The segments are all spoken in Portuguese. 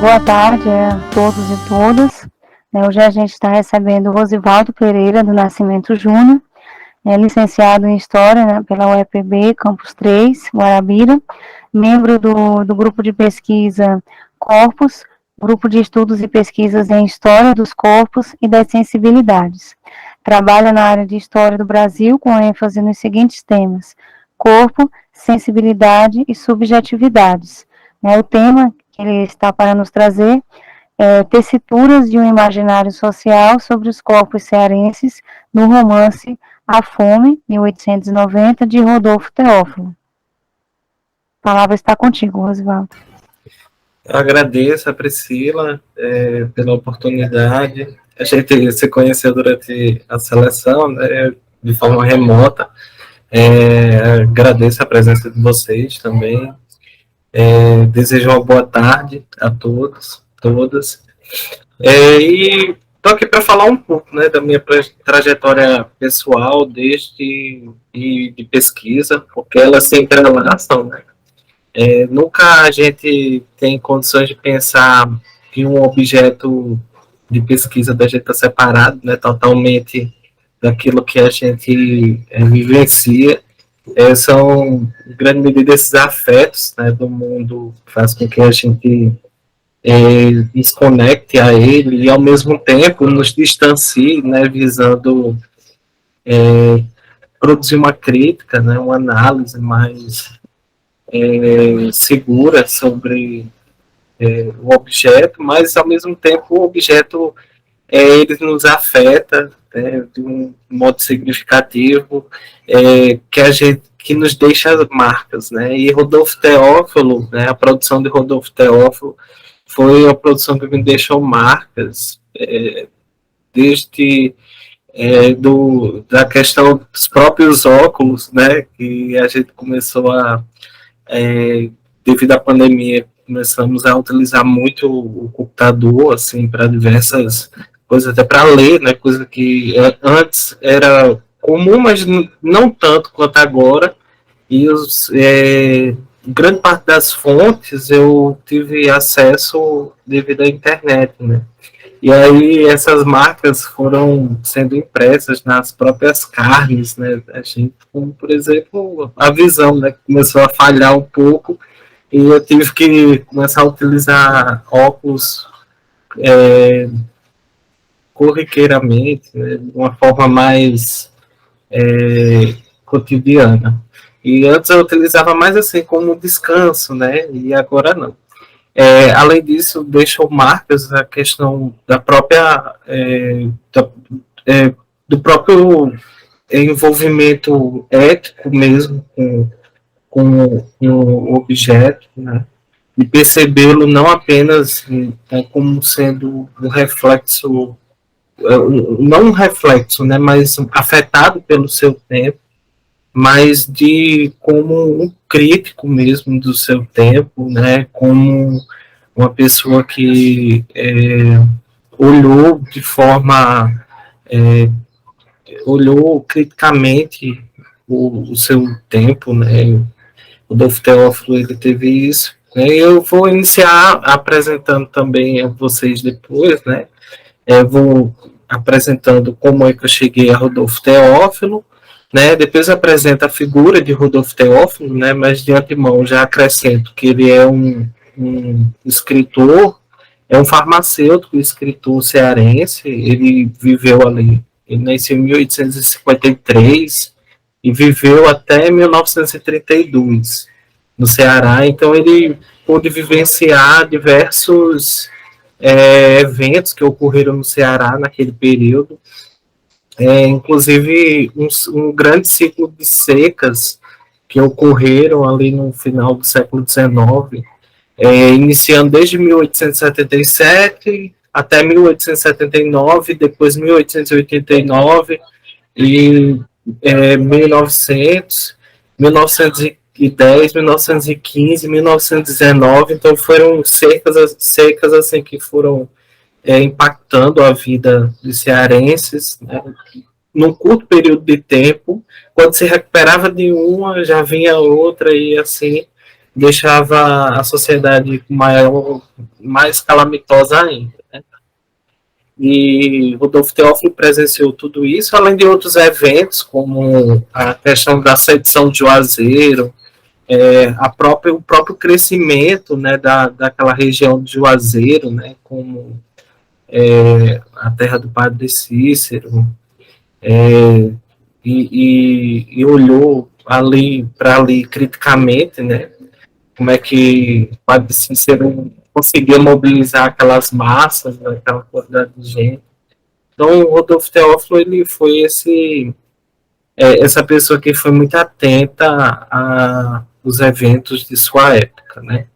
Boa tarde a todos e todas. Hoje a gente está recebendo o Rosivaldo Pereira do Nascimento Júnior, licenciado em História, né, pela UEPB, Campus 3, Guarabira, membro do grupo de pesquisa Corpos, grupo de estudos e pesquisas em História dos Corpos e das Sensibilidades. Trabalha na área de História do Brasil com ênfase nos seguintes temas: corpo, sensibilidade e subjetividades. O tema que ele está para nos trazer é tessituras de um imaginário social sobre os corpos cearenses no romance A Fome, 1890, de Rodolfo Teófilo. A palavra está contigo, Rosivaldo. Eu agradeço a Priscila pela oportunidade. A gente se conheceu durante a seleção, né, de forma remota. Agradeço a presença de vocês também. Desejo uma boa tarde a todos, todas. E estou aqui para falar um pouco, né, da minha trajetória pessoal de pesquisa, porque elas se entrelaçam, né? Nunca a gente tem condições de pensar que um objeto de pesquisa da gente está separado, né, totalmente daquilo que a gente vivencia. São, em grande medida, esses afetos, né, do mundo que faz com que a gente desconecte a ele e, ao mesmo tempo, nos distancie, né, visando produzir uma crítica, né, uma análise mais segura sobre o objeto, mas, ao mesmo tempo, o objeto ele nos afeta, né, de um modo significativo, que nos deixa marcas, né? E Rodolfo Teófilo, né, a produção de Rodolfo Teófilo foi a produção que me deixou marcas, desde da questão dos próprios óculos, né, que a gente começou devido à pandemia, começamos a utilizar muito o computador, assim, para diversas coisas, até para ler, né, coisa que antes era comum, mas não tanto quanto agora, e grande parte das fontes eu tive acesso devido à internet, né, e aí essas marcas foram sendo impressas nas próprias carnes, né, a gente, como, por exemplo, a visão, né, que começou a falhar um pouco, e eu tive que começar a utilizar óculos corriqueiramente, né, de uma forma mais cotidiana. E antes eu utilizava mais assim como descanso, né, e agora não. Além disso, deixou marcas a questão da própria do próprio envolvimento ético mesmo com o objeto, né? E percebê-lo não apenas como sendo um reflexo, não um reflexo, né, mas afetado pelo seu tempo, mas como um crítico mesmo do seu tempo, né, como uma pessoa que olhou de forma, olhou criticamente o seu tempo, né. O Rodolfo Teófilo, ele teve isso. Eu vou iniciar apresentando também a vocês depois, né? Vou apresentando como é que eu cheguei a Rodolfo Teófilo, né? Depois eu apresento a figura de Rodolfo Teófilo, né? Mas de antemão já acrescento que ele é um escritor, é um farmacêutico, escritor cearense. Ele viveu ali, ele nasceu em 1853 e viveu até 1932 no Ceará. Então ele pôde vivenciar diversos eventos que ocorreram no Ceará naquele período, inclusive um grande ciclo de secas que ocorreram ali no final do século XIX, iniciando desde 1877 até 1879, depois 1889 e 1900, 1910, 1915, 1919. Então foram secas assim que foram impactando a vida dos cearenses, né? Num curto período de tempo. Quando se recuperava de uma, já vinha outra, e assim deixava a sociedade maior, mais calamitosa ainda. Né? E Rodolfo Teófilo presenciou tudo isso, além de outros eventos, como a questão da sedição de Juazeiro, o próprio crescimento, né, daquela região de Juazeiro, né, como a terra do Padre Cícero, e olhou ali para ali criticamente, né, como é que o Padre Cícero conseguia mobilizar aquelas massas, né, aquela quantidade de gente. Então, o Rodolfo Teófilo ele foi essa pessoa que foi muito atenta aos eventos de sua época, né?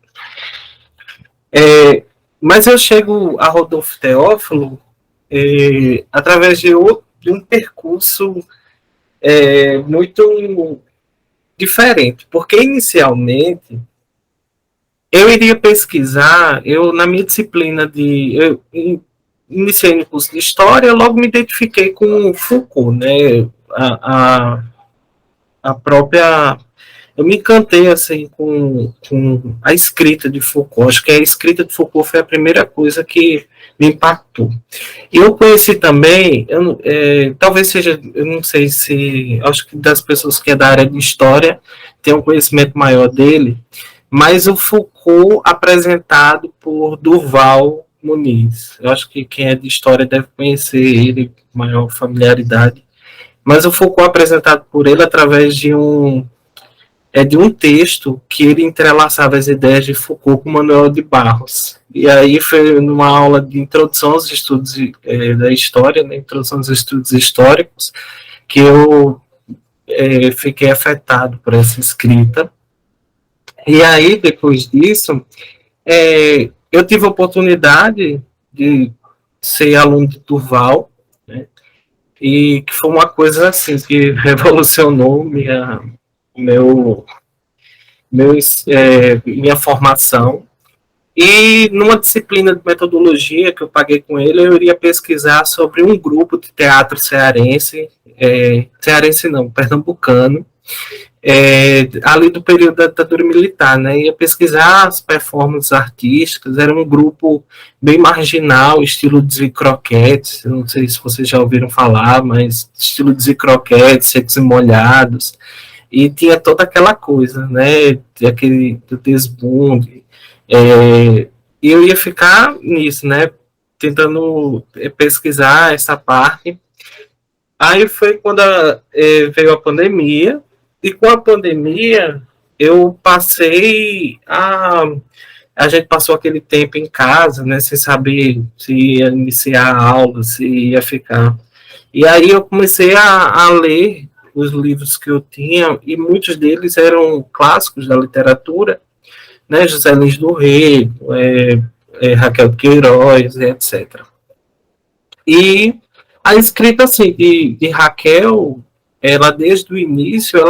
Mas eu chego a Rodolfo Teófilo através de um percurso muito diferente, porque inicialmente eu iria pesquisar, na minha disciplina eu iniciei no curso de História, logo me identifiquei com Foucault, né? A própria eu me encantei assim com a escrita de Foucault. Acho que a escrita de Foucault foi a primeira coisa que me impactou. E eu conheci também, talvez seja, eu não sei se, acho que das pessoas que é da área de história tem um conhecimento maior dele, mas o Foucault apresentado por Durval Muniz. Eu acho que quem é de história deve conhecer ele com maior familiaridade. Mas o Foucault apresentado por ele através de um texto que ele entrelaçava as ideias de Foucault com Manuel de Barros. E aí foi numa aula de introdução aos estudos da história, né, introdução aos estudos históricos, que eu fiquei afetado por essa escrita. E aí, depois disso, eu tive a oportunidade de ser aluno de Durval, né, e que foi uma coisa assim que revolucionou meu, minha formação. E numa disciplina de metodologia que eu paguei com ele, eu iria pesquisar sobre um grupo de teatro cearense, cearense não, pernambucano, ali do período da ditadura militar, né? Ia pesquisar as performances artísticas, era um grupo bem marginal, estilo de croquetes, não sei se vocês já ouviram falar, mas estilo de croquetes, secos e molhados, e tinha toda aquela coisa, né? Aquele do desbunde. E eu ia ficar nisso, né? Tentando pesquisar essa parte. Aí foi quando veio a pandemia, e com a pandemia eu passei a gente passou aquele tempo em casa, né, sem saber se ia iniciar a aula, se ia ficar. E aí eu comecei a ler os livros que eu tinha, e muitos deles eram clássicos da literatura, né, José Lins do Rego, Raquel de Queiroz, etc. E a escrita assim, de Raquel, ela desde o início,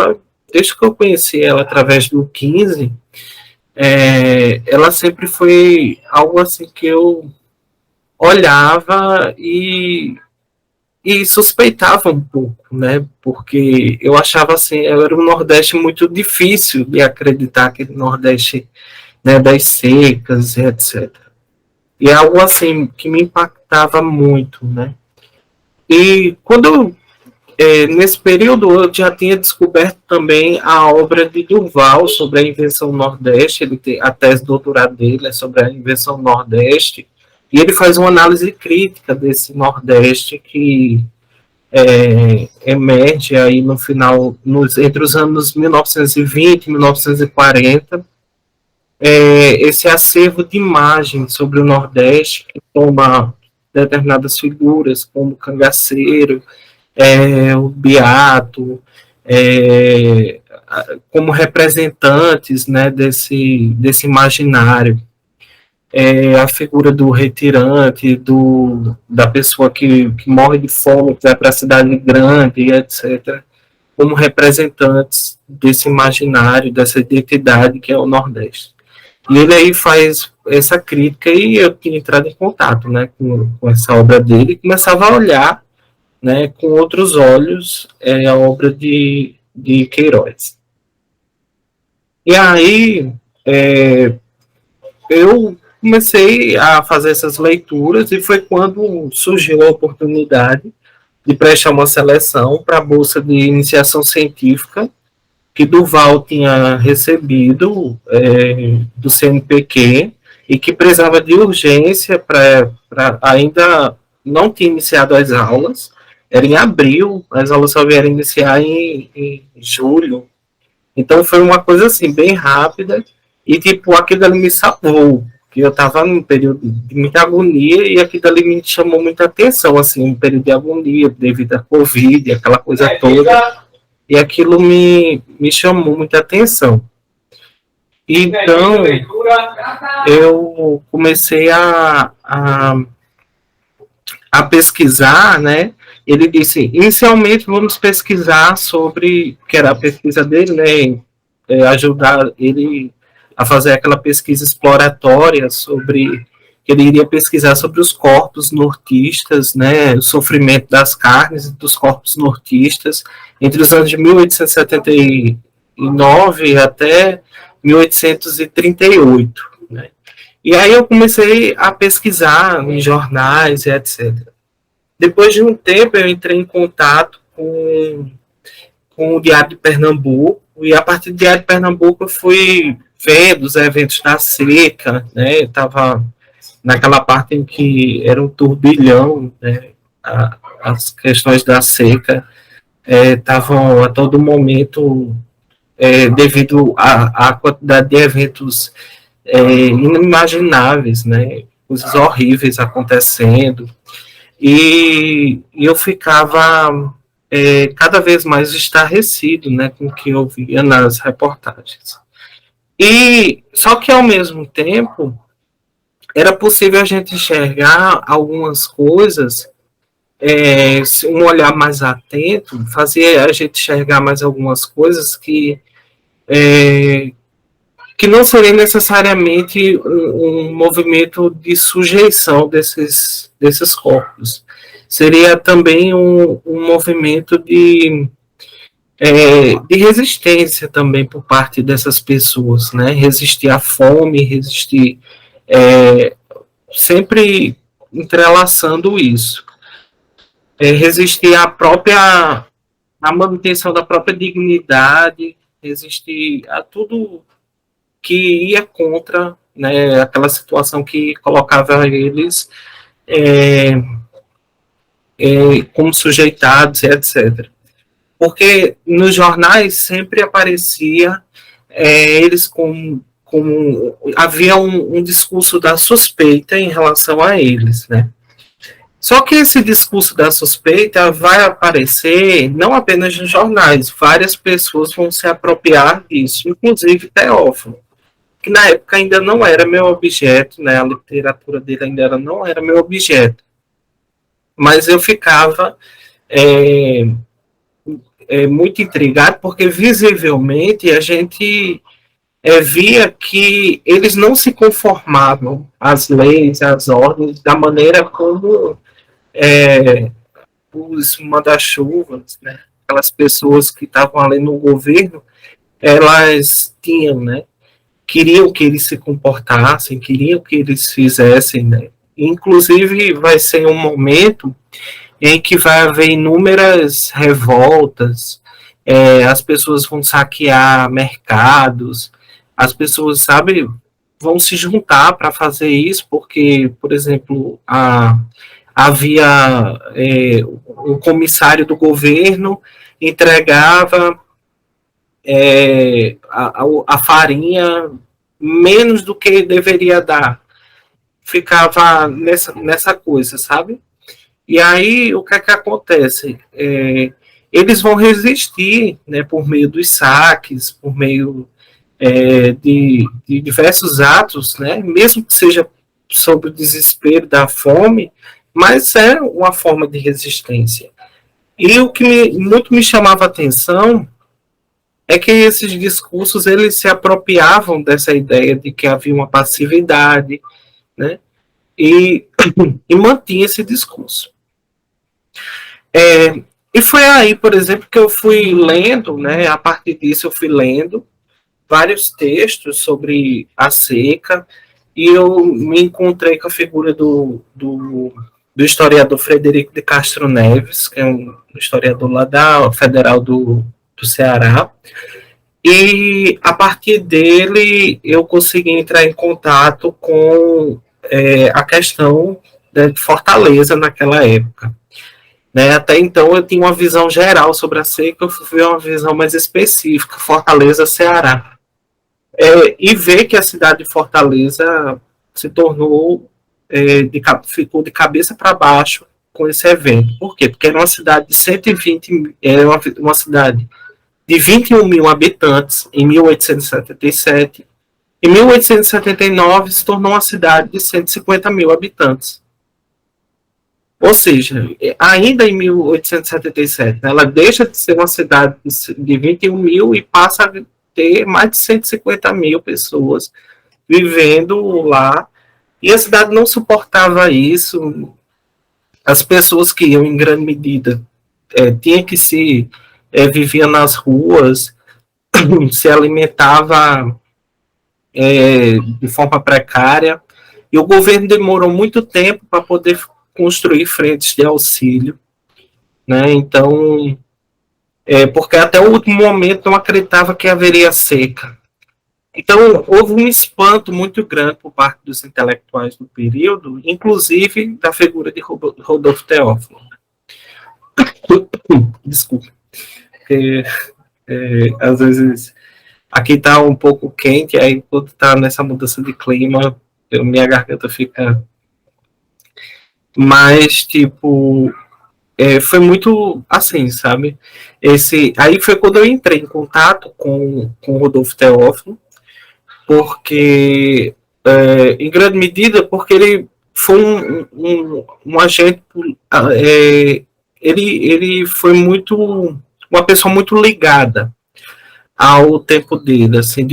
desde que eu conheci ela através do 15, ela sempre foi algo assim que eu olhava e suspeitava um pouco, né? Porque eu achava assim, era um Nordeste muito difícil de acreditar, aquele Nordeste, né, das secas, etc. E é algo assim que me impactava muito, né? E quando nesse período eu já tinha descoberto também a obra de Durval sobre a invenção Nordeste. Ele tem a tese de doutorado dele é sobre a invenção Nordeste, e ele faz uma análise crítica desse Nordeste que emerge aí no final, entre os anos 1920 e 1940, esse acervo de imagem sobre o Nordeste, que toma determinadas figuras, como Cangaceiro, o Beato, como representantes, né, desse imaginário. A figura do retirante, da pessoa que morre de fome, que vai para a cidade grande, etc., como representantes desse imaginário, dessa identidade que é o Nordeste. E ele aí faz essa crítica, e eu tinha entrado em contato, né, com essa obra dele, e começava a olhar, né, com outros olhos a obra de Queiroz. E aí eu comecei a fazer essas leituras e foi quando surgiu a oportunidade de prestar uma seleção para a Bolsa de Iniciação Científica que Duval tinha recebido do CNPq e que precisava de urgência para ainda não tinha iniciado as aulas, era em abril, as aulas só vieram iniciar em julho. Então foi uma coisa assim, bem rápida, e tipo, aquilo ali me salvou, que eu estava num período de muita agonia, e aquilo ali me chamou muita atenção, assim, um período de agonia devido à Covid, aquela coisa toda, e aquilo me chamou muita atenção. Então, eu comecei a pesquisar, né? Ele disse, inicialmente vamos pesquisar sobre, que era a pesquisa dele, né? Ajudar ele a fazer aquela pesquisa exploratória sobre, que ele iria pesquisar sobre os corpos nortistas, né? O sofrimento das carnes dos corpos nortistas entre os anos de 1879 até 1838, né? E aí eu comecei a pesquisar em jornais e etc. Depois de um tempo, eu entrei em contato com o Diário de Pernambuco, e a partir do Diário de Pernambuco eu fui vendo os eventos da seca, né? Eu estava naquela parte em que era um turbilhão, né? As questões da seca estavam a todo momento, devido à quantidade de eventos inimagináveis, né? Coisas horríveis acontecendo. E eu ficava cada vez mais estarrecido, né, com o que eu via nas reportagens. E só que ao mesmo tempo era possível a gente enxergar algumas coisas, um olhar mais atento fazia a gente enxergar mais algumas coisas que não seria necessariamente um movimento de sujeição desses corpos. Seria também um movimento de resistência também por parte dessas pessoas, né? Resistir à fome, resistir, sempre entrelaçando isso. Resistir à manutenção da própria dignidade, resistir a tudo que ia contra, né, aquela situação que colocava eles como sujeitados, etc. Porque nos jornais sempre aparecia eles como havia um discurso da suspeita em relação a eles, né? Só que esse discurso da suspeita vai aparecer não apenas nos jornais, várias pessoas vão se apropriar disso, inclusive Teófilo, que na época ainda não era meu objeto, né? A literatura dele ainda não era meu objeto. Mas eu ficava muito intrigado, porque visivelmente a gente via que eles não se conformavam às leis, às ordens, da maneira como os manda-chuvas, né? Aquelas pessoas que estavam ali no governo, elas tinham, né? Queriam que eles se comportassem, queriam que eles fizessem, né? Inclusive vai ser um momento em que vai haver inúmeras revoltas, as pessoas vão saquear mercados, as pessoas, sabe, vão se juntar para fazer isso, porque, por exemplo, havia o comissário do governo entregava a farinha menos do que deveria dar. Ficava nessa coisa, sabe? E aí, o que é que acontece? Eles vão resistir, né, por meio dos saques, por meio de diversos atos, né, mesmo que seja sob o desespero da fome, mas é uma forma de resistência. E o que muito me chamava a atenção é que esses discursos eles se apropriavam dessa ideia de que havia uma passividade, né, e mantinha esse discurso. E foi aí, por exemplo, que eu fui lendo, né, a partir disso eu fui lendo vários textos sobre a seca, e eu me encontrei com a figura do historiador Frederico de Castro Neves, que é um historiador lá da Federal do Ceará, e a partir dele eu consegui entrar em contato com a questão de Fortaleza naquela época. Né? Até então eu tinha uma visão geral sobre a seca, eu fui ver uma visão mais específica, Fortaleza, Ceará. E ver que a cidade de Fortaleza se tornou, ficou de cabeça para baixo com esse evento. Por quê? Porque era uma cidade de 120, era uma cidade de 21 mil habitantes em 1877. Em 1879 se tornou uma cidade de 150 mil habitantes. Ou seja, ainda em 1877, ela deixa de ser uma cidade de 21 mil e passa a ter mais de 150 mil pessoas vivendo lá. E a cidade não suportava isso. As pessoas que iam, em grande medida, tinham que vivia nas ruas, se alimentava de forma precária. E o governo demorou muito tempo para poder construir frentes de auxílio, né? Então, porque até o último momento não acreditava que haveria seca. Então, houve um espanto muito grande por parte dos intelectuais do período, inclusive da figura de Rodolfo Teófilo. Desculpa, porque às vezes aqui está um pouco quente, aí quando está nessa mudança de clima, minha garganta fica... Mas, tipo, foi muito assim, sabe? Aí foi quando eu entrei em contato com o Rodolfo Teófilo, porque, em grande medida, porque ele foi um agente, ele foi uma pessoa muito ligada ao tempo dele, assim,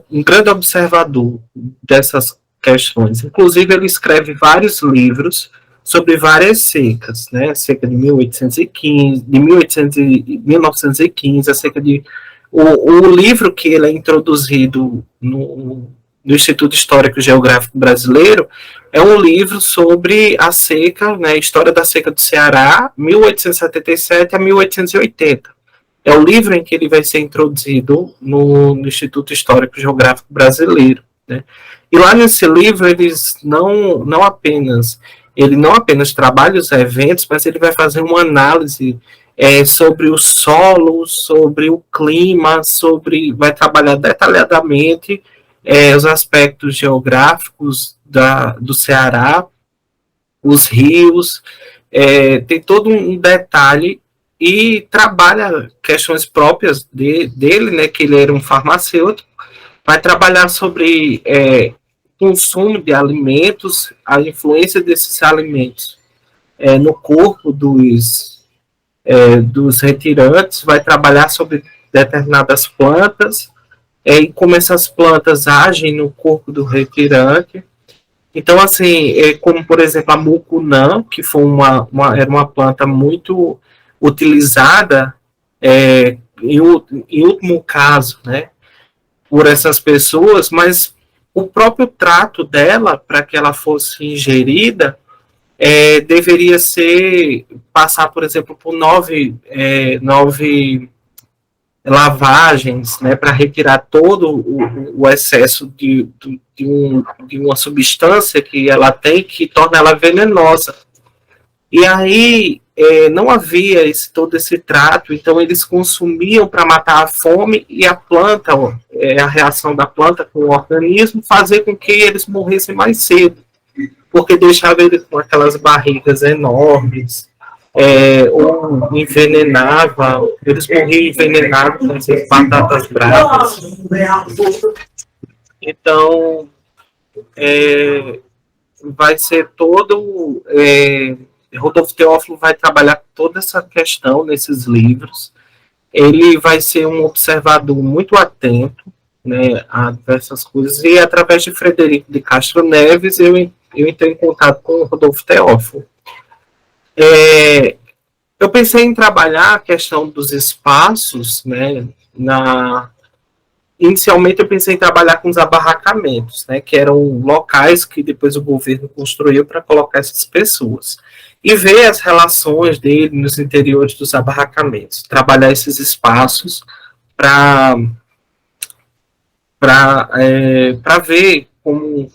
um grande observador dessas questões. Inclusive, ele escreve vários livros sobre várias secas, né? A seca de 1815, de 1915, a seca de... O livro que ele é introduzido no Instituto Histórico e Geográfico Brasileiro é um livro sobre a seca, né? História da seca do Ceará, 1877 a 1880. É o livro em que ele vai ser introduzido no Instituto Histórico e Geográfico Brasileiro, né? E lá nesse livro eles ele não apenas trabalha os eventos, mas ele vai fazer uma análise sobre o solo, sobre o clima, vai trabalhar detalhadamente os aspectos geográficos do Ceará, os rios, tem todo um detalhe e trabalha questões próprias dele, né, que ele era um farmacêutico, vai trabalhar sobre consumo de alimentos, a influência desses alimentos no corpo dos retirantes, vai trabalhar sobre determinadas plantas e como essas plantas agem no corpo do retirante. Então, assim, como por exemplo a mucunã, que foi era uma planta muito utilizada em último caso, né, por essas pessoas, mas o próprio trato dela, para que ela fosse ingerida, deveria passar, por exemplo, por nove lavagens, né, para retirar todo o excesso de uma substância que ela tem, que torna ela venenosa. E aí não havia todo esse trato, então eles consumiam para matar a fome e a planta, a reação da planta com o organismo, fazer com que eles morressem mais cedo, porque deixava eles com aquelas barrigas enormes, ou envenenava, eles morriam envenenados com essas batatas bravas. Então, vai ser todo... Rodolfo Teófilo vai trabalhar toda essa questão nesses livros. Ele vai ser um observador muito atento, né, a diversas coisas, e através de Frederico de Castro Neves eu entrei em contato com o Rodolfo Teófilo. Eu pensei em trabalhar a questão dos espaços, né, inicialmente eu pensei em trabalhar com os abarracamentos, né, que eram locais que depois o governo construiu para colocar essas pessoas. E ver as relações dele nos interiores dos abarracamentos, trabalhar esses espaços para ver como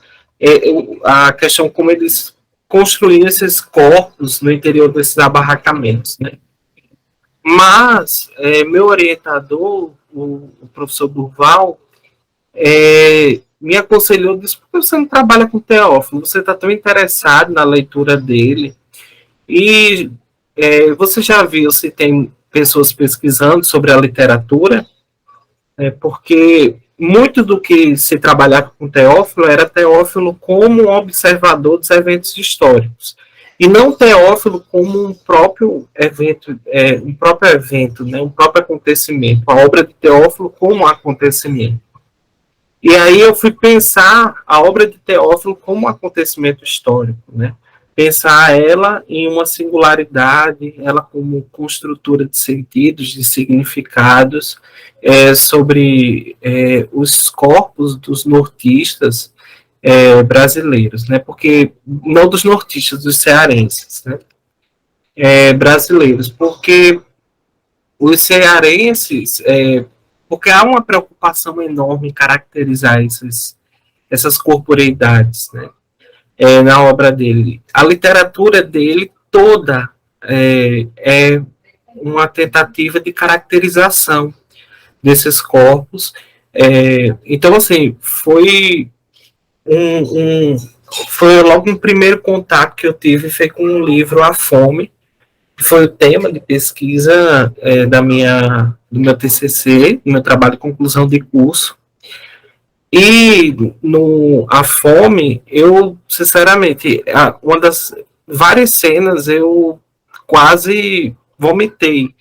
a questão como eles construíam esses corpos no interior desses abarracamentos, né? Mas meu orientador, o professor Durval, me aconselhou, disse, por que você não trabalha com Teófilo? Você está tão interessado na leitura dele. E você já viu se tem pessoas pesquisando sobre a literatura? Porque muito do que se trabalhava com Teófilo era Teófilo como observador dos eventos históricos e não Teófilo como um próprio evento, né, um próprio acontecimento, a obra de Teófilo como um acontecimento. E aí eu fui pensar a obra de Teófilo como um acontecimento histórico, né? Pensar ela em uma singularidade, ela como construtora de sentidos, de significados, sobre os corpos dos nortistas brasileiros, né? Porque não dos nortistas, dos cearenses, né? Brasileiros, porque os cearenses, porque há uma preocupação enorme em caracterizar essas corporeidades, né? Na obra dele. A literatura dele toda é uma tentativa de caracterização desses corpos. Então, assim, foi logo um primeiro contato que eu tive foi com o livro A Fome, que foi o tema de pesquisa do meu TCC, do meu trabalho de conclusão de curso. E no A Fome, eu, sinceramente, uma das várias cenas eu quase vomitei,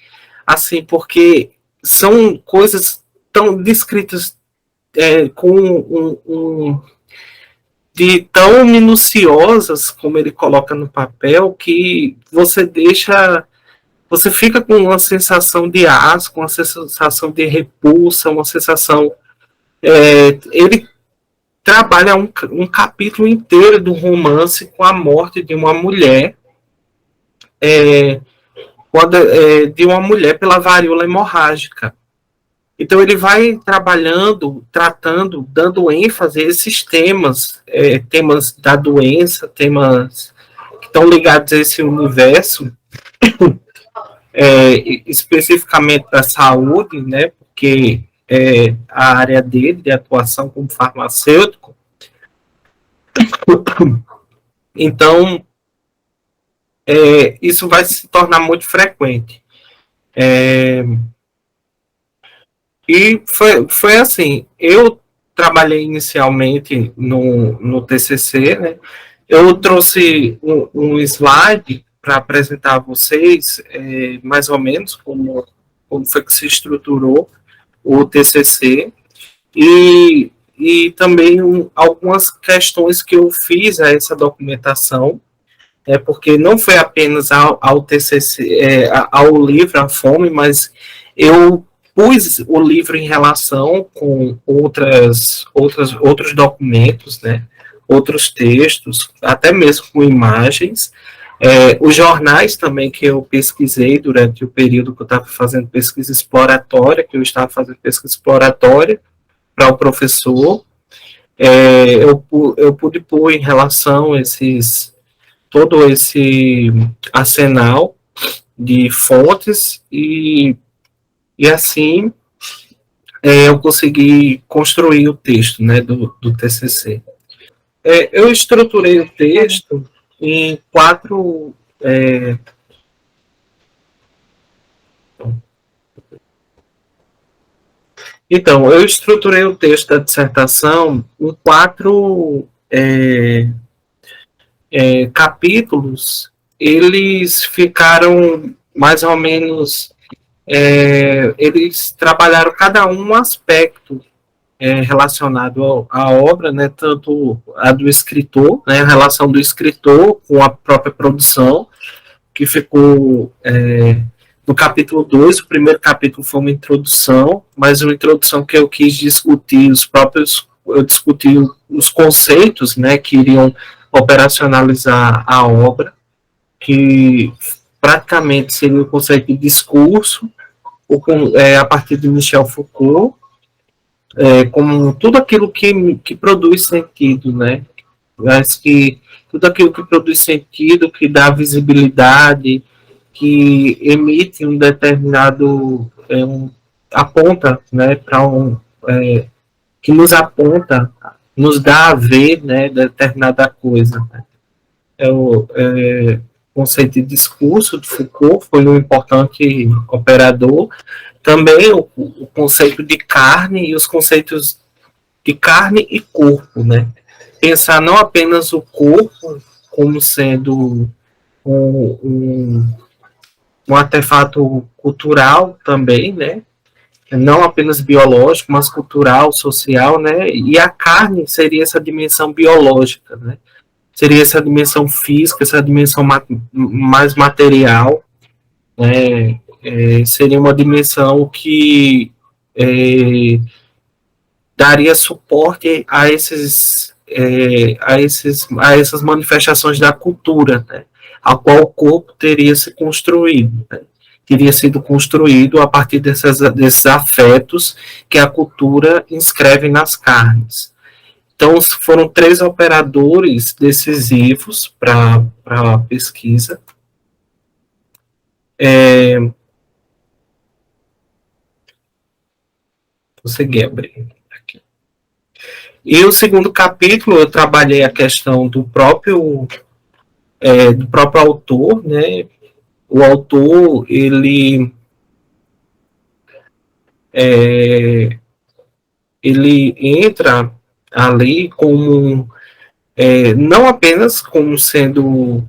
assim, porque são coisas tão descritas com de tão minuciosas como ele coloca no papel que você fica com uma sensação de asco, uma sensação de repulsa, uma sensação ele trabalha um capítulo inteiro do romance com a morte de uma mulher, de uma mulher pela varíola hemorrágica. Então ele vai trabalhando, tratando, dando ênfase a esses temas, temas da doença, temas que estão ligados a esse universo, especificamente da saúde, né? Porque a área dele, de atuação como farmacêutico. Então, isso vai se tornar muito frequente. E foi assim, eu trabalhei inicialmente no TCC, né? Eu trouxe um slide para apresentar a vocês, mais ou menos, como foi que se estruturou o TCC, e também algumas questões que eu fiz a essa documentação, porque não foi apenas ao TCC, ao livro A Fome, mas eu pus o livro em relação com outros documentos, né, outros textos, até mesmo com imagens, os jornais também que eu pesquisei durante o período que eu estava fazendo pesquisa exploratória, para o professor, eu pude pôr em relação todo esse arsenal de fontes e assim eu consegui construir o texto, né, do TCC. Eu estruturei o texto em 4 Então, eu estruturei o texto da dissertação em 4 capítulos. Eles ficaram mais ou menos... eles trabalharam cada um aspecto relacionado à obra, né, tanto a do escritor, né, a relação do escritor com a própria produção, que ficou no capítulo 2, o primeiro capítulo foi uma introdução, mas uma introdução que eu quis discutir eu discuti os conceitos, né, que iriam operacionalizar a obra, que praticamente seria o conceito de discurso, a partir de Michel Foucault, como tudo aquilo que produz sentido, né? Mas que tudo aquilo que produz sentido, que dá visibilidade, que emite um determinado aponta, né, para que nos aponta, nos dá a ver, né, determinada coisa. Né? O conceito de discurso de Foucault foi um importante operador. Também o conceito de carne e os conceitos de carne e corpo, né? Pensar não apenas o corpo como sendo um artefato cultural também, né? Não apenas biológico, mas cultural, social, né? E a carne seria essa dimensão biológica, né? Seria essa dimensão física, essa dimensão mais material, né? Seria uma dimensão que daria suporte a essas manifestações da cultura, né? A qual o corpo teria se construído, né? Teria sido construído a partir desses afetos que a cultura inscreve nas carnes. Então, foram 3 operadores decisivos para a pesquisa. Consegui abrir aqui. E o segundo capítulo, eu trabalhei a questão do próprio autor, né? O autor, ele entra ali como não apenas como sendo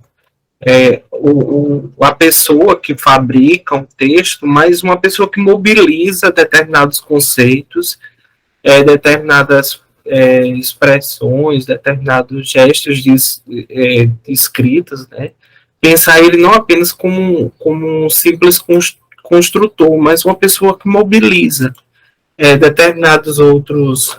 a pessoa que fabrica um texto, mas uma pessoa que mobiliza determinados conceitos, determinadas expressões, determinados gestos de escritas, né? Pensar ele não apenas como um simples construtor, mas uma pessoa que mobiliza determinados outros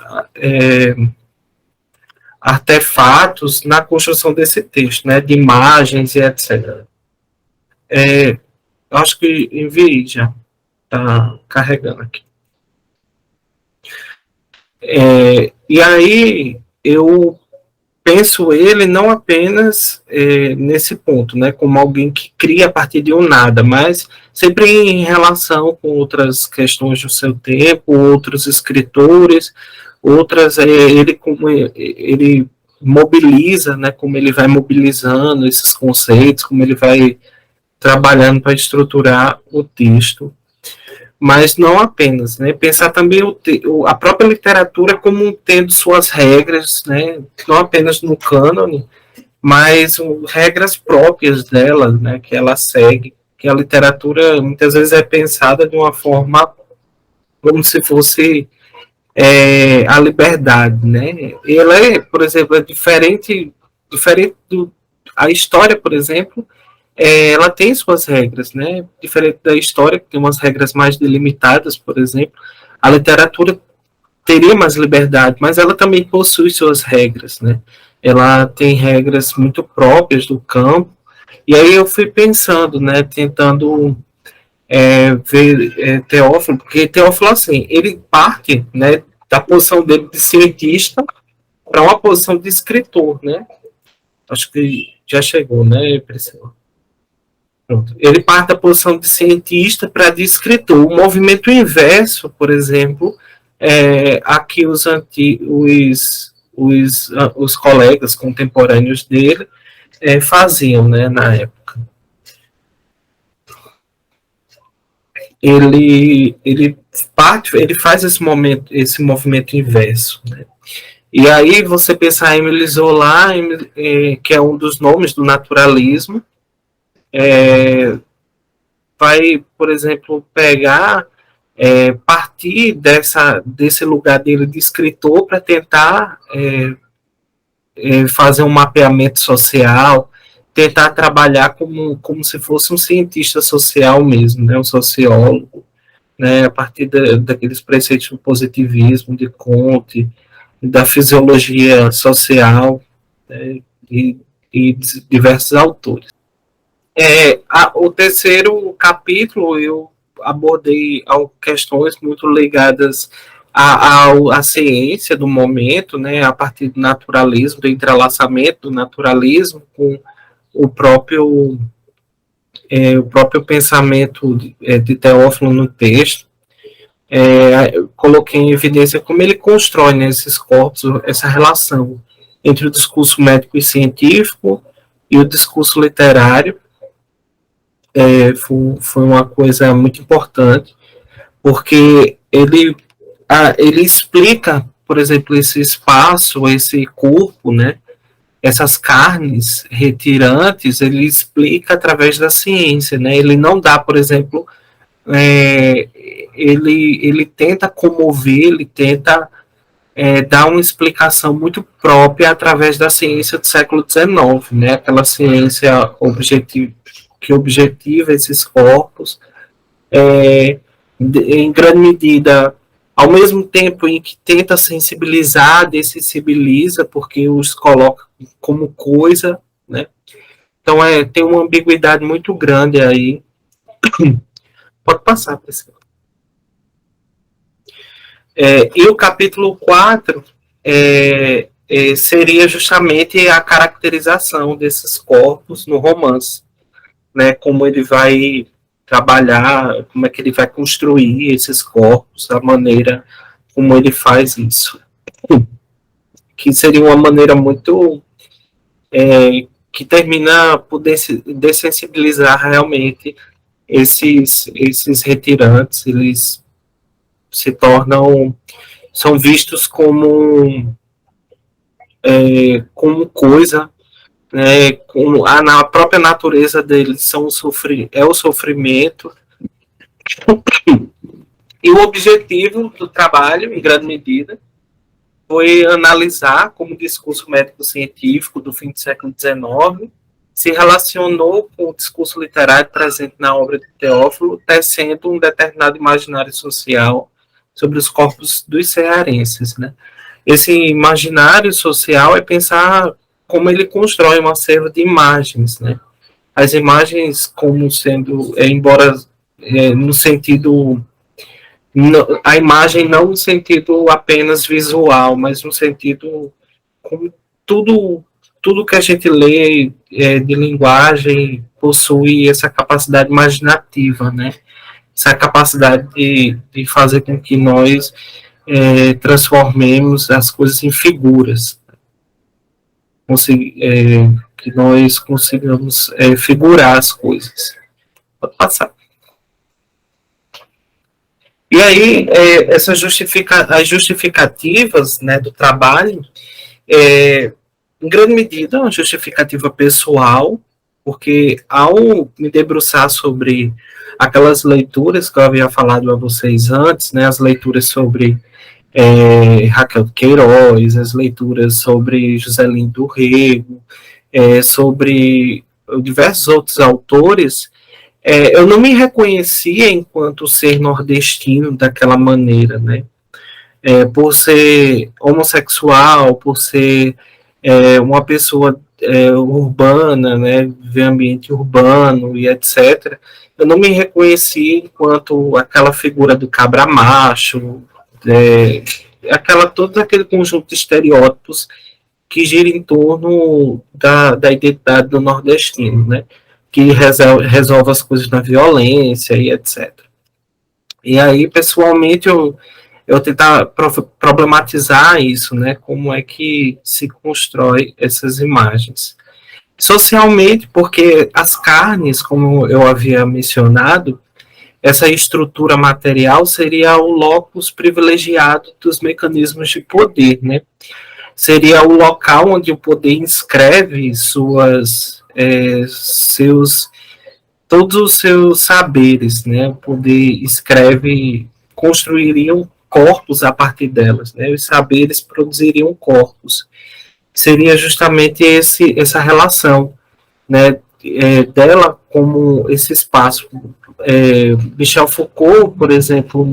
artefatos na construção desse texto, né, de imagens e etc. Acho que enviei já, está carregando aqui. E aí eu penso ele não apenas nesse ponto, né, como alguém que cria a partir de um nada, mas sempre em relação com outras questões do seu tempo, outros escritores, outras, ele mobiliza, né, como ele vai mobilizando esses conceitos, como ele vai trabalhando para estruturar o texto. Mas não apenas, né? Pensar também a própria literatura como tendo suas regras, né? Não apenas no cânone, mas regras próprias dela, né? Que ela segue, que a literatura muitas vezes é pensada de uma forma como se fosse a liberdade, né? Ela por exemplo, é diferente a história, por exemplo, ela tem suas regras, né? Diferente da história, que tem umas regras mais delimitadas, por exemplo, a literatura teria mais liberdade, mas ela também possui suas regras, né? Ela tem regras muito próprias do campo, e aí eu fui pensando, né? Tentando ver Teófilo, porque Teófilo, assim, ele parte, né, da posição dele de cientista para uma posição de escritor, né? Acho que já chegou, né, Priscila? Pronto. Ele parte da posição de cientista para de escritor. O movimento inverso, por exemplo, aqui os colegas contemporâneos dele faziam, né, na época. Ele faz esse movimento inverso, né? E aí você pensar em Émile Zola, que é um dos nomes do naturalismo, vai, por exemplo, partir desse lugar dele de escritor para tentar fazer um mapeamento social, tentar trabalhar como se fosse um cientista social mesmo, né, um sociólogo, né, a partir daqueles preceitos do positivismo, de Comte, da fisiologia social, né, e diversos autores. O terceiro capítulo eu abordei questões muito ligadas à ciência do momento, né, a partir do naturalismo, do entrelaçamento do naturalismo com o próprio pensamento de Teófilo no texto. Coloquei em evidência como ele constrói, né, esses corpos, essa relação entre o discurso médico e científico e o discurso literário. Foi uma coisa muito importante, porque ele explica, por exemplo, esse espaço, esse corpo, né, essas carnes retirantes, ele explica através da ciência, né? Ele não dá, por exemplo, ele tenta comover, ele tenta dar uma explicação muito própria através da ciência do século XIX, né? Aquela ciência que objetiva esses corpos, em grande medida, ao mesmo tempo em que tenta sensibilizar, dessensibiliza, porque os coloca como coisa, né? Então tem uma ambiguidade muito grande aí. Pode passar, pessoal. E o capítulo 4 seria justamente a caracterização desses corpos no romance, né? Como ele vai trabalhar, como é que ele vai construir esses corpos, a maneira como ele faz isso. Que seria uma maneira muito que termina por dessensibilizar realmente esses retirantes. Eles são vistos como coisa, né, como a própria natureza deles é o sofrimento. E o objetivo do trabalho, em grande medida, foi analisar como o discurso médico-científico do fim do século XIX se relacionou com o discurso literário presente na obra de Teófilo, tecendo um determinado imaginário social sobre os corpos dos cearenses, né? Esse imaginário social é pensar como ele constrói uma acervo de imagens, né? As imagens como sendo, embora no sentido, a imagem não no sentido apenas visual, mas no sentido como tudo que a gente lê de linguagem possui essa capacidade imaginativa, né? Essa capacidade de fazer com que nós transformemos as coisas em figuras, que nós consigamos figurar as coisas. Pode passar. E aí, as justificativas, né, do trabalho, em grande medida, uma justificativa pessoal, porque ao me debruçar sobre aquelas leituras que eu havia falado a vocês antes, né, as leituras sobre Raquel de Queiroz, as leituras sobre Juscelino do Rego, sobre diversos outros autores, eu não me reconhecia enquanto ser nordestino daquela maneira, né? Por ser homossexual, por ser uma pessoa urbana, né, viver ambiente urbano e etc. Eu não me reconheci enquanto aquela figura do cabra macho, todo aquele conjunto de estereótipos que gira em torno da identidade do nordestino, né, que resolve as coisas na violência e etc. E aí, pessoalmente, eu tentar problematizar isso, né? Como é que se constrói essas imagens. Socialmente, porque as carnes, como eu havia mencionado, essa estrutura material seria o locus privilegiado dos mecanismos de poder, né? Seria o local onde o poder inscreve todos os seus saberes, né? O poder construiriam corpos a partir delas, né? Os saberes produziriam corpos. Seria justamente essa relação, né, dela como esse espaço. Michel Foucault, por exemplo,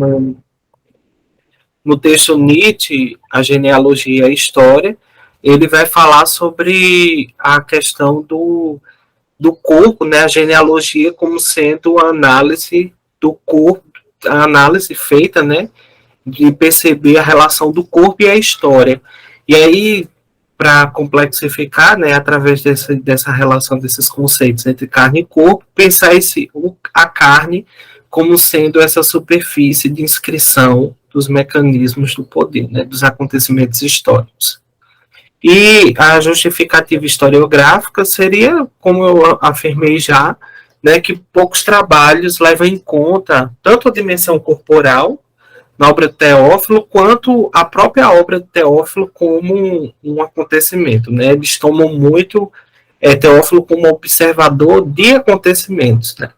no texto Nietzsche, A Genealogia e a História, ele vai falar sobre a questão do corpo, né, a genealogia como sendo a análise do corpo, a análise feita, né, de perceber a relação do corpo e a história. E aí, para complexificar, né, através dessa relação desses conceitos entre carne e corpo, pensar a carne como sendo essa superfície de inscrição dos mecanismos do poder, né, dos acontecimentos históricos. E a justificativa historiográfica seria, como eu afirmei já, né, que poucos trabalhos levam em conta tanto a dimensão corporal na obra de Teófilo, quanto a própria obra de Teófilo como um acontecimento. Né? Eles tomam muito Teófilo como observador de acontecimentos, né?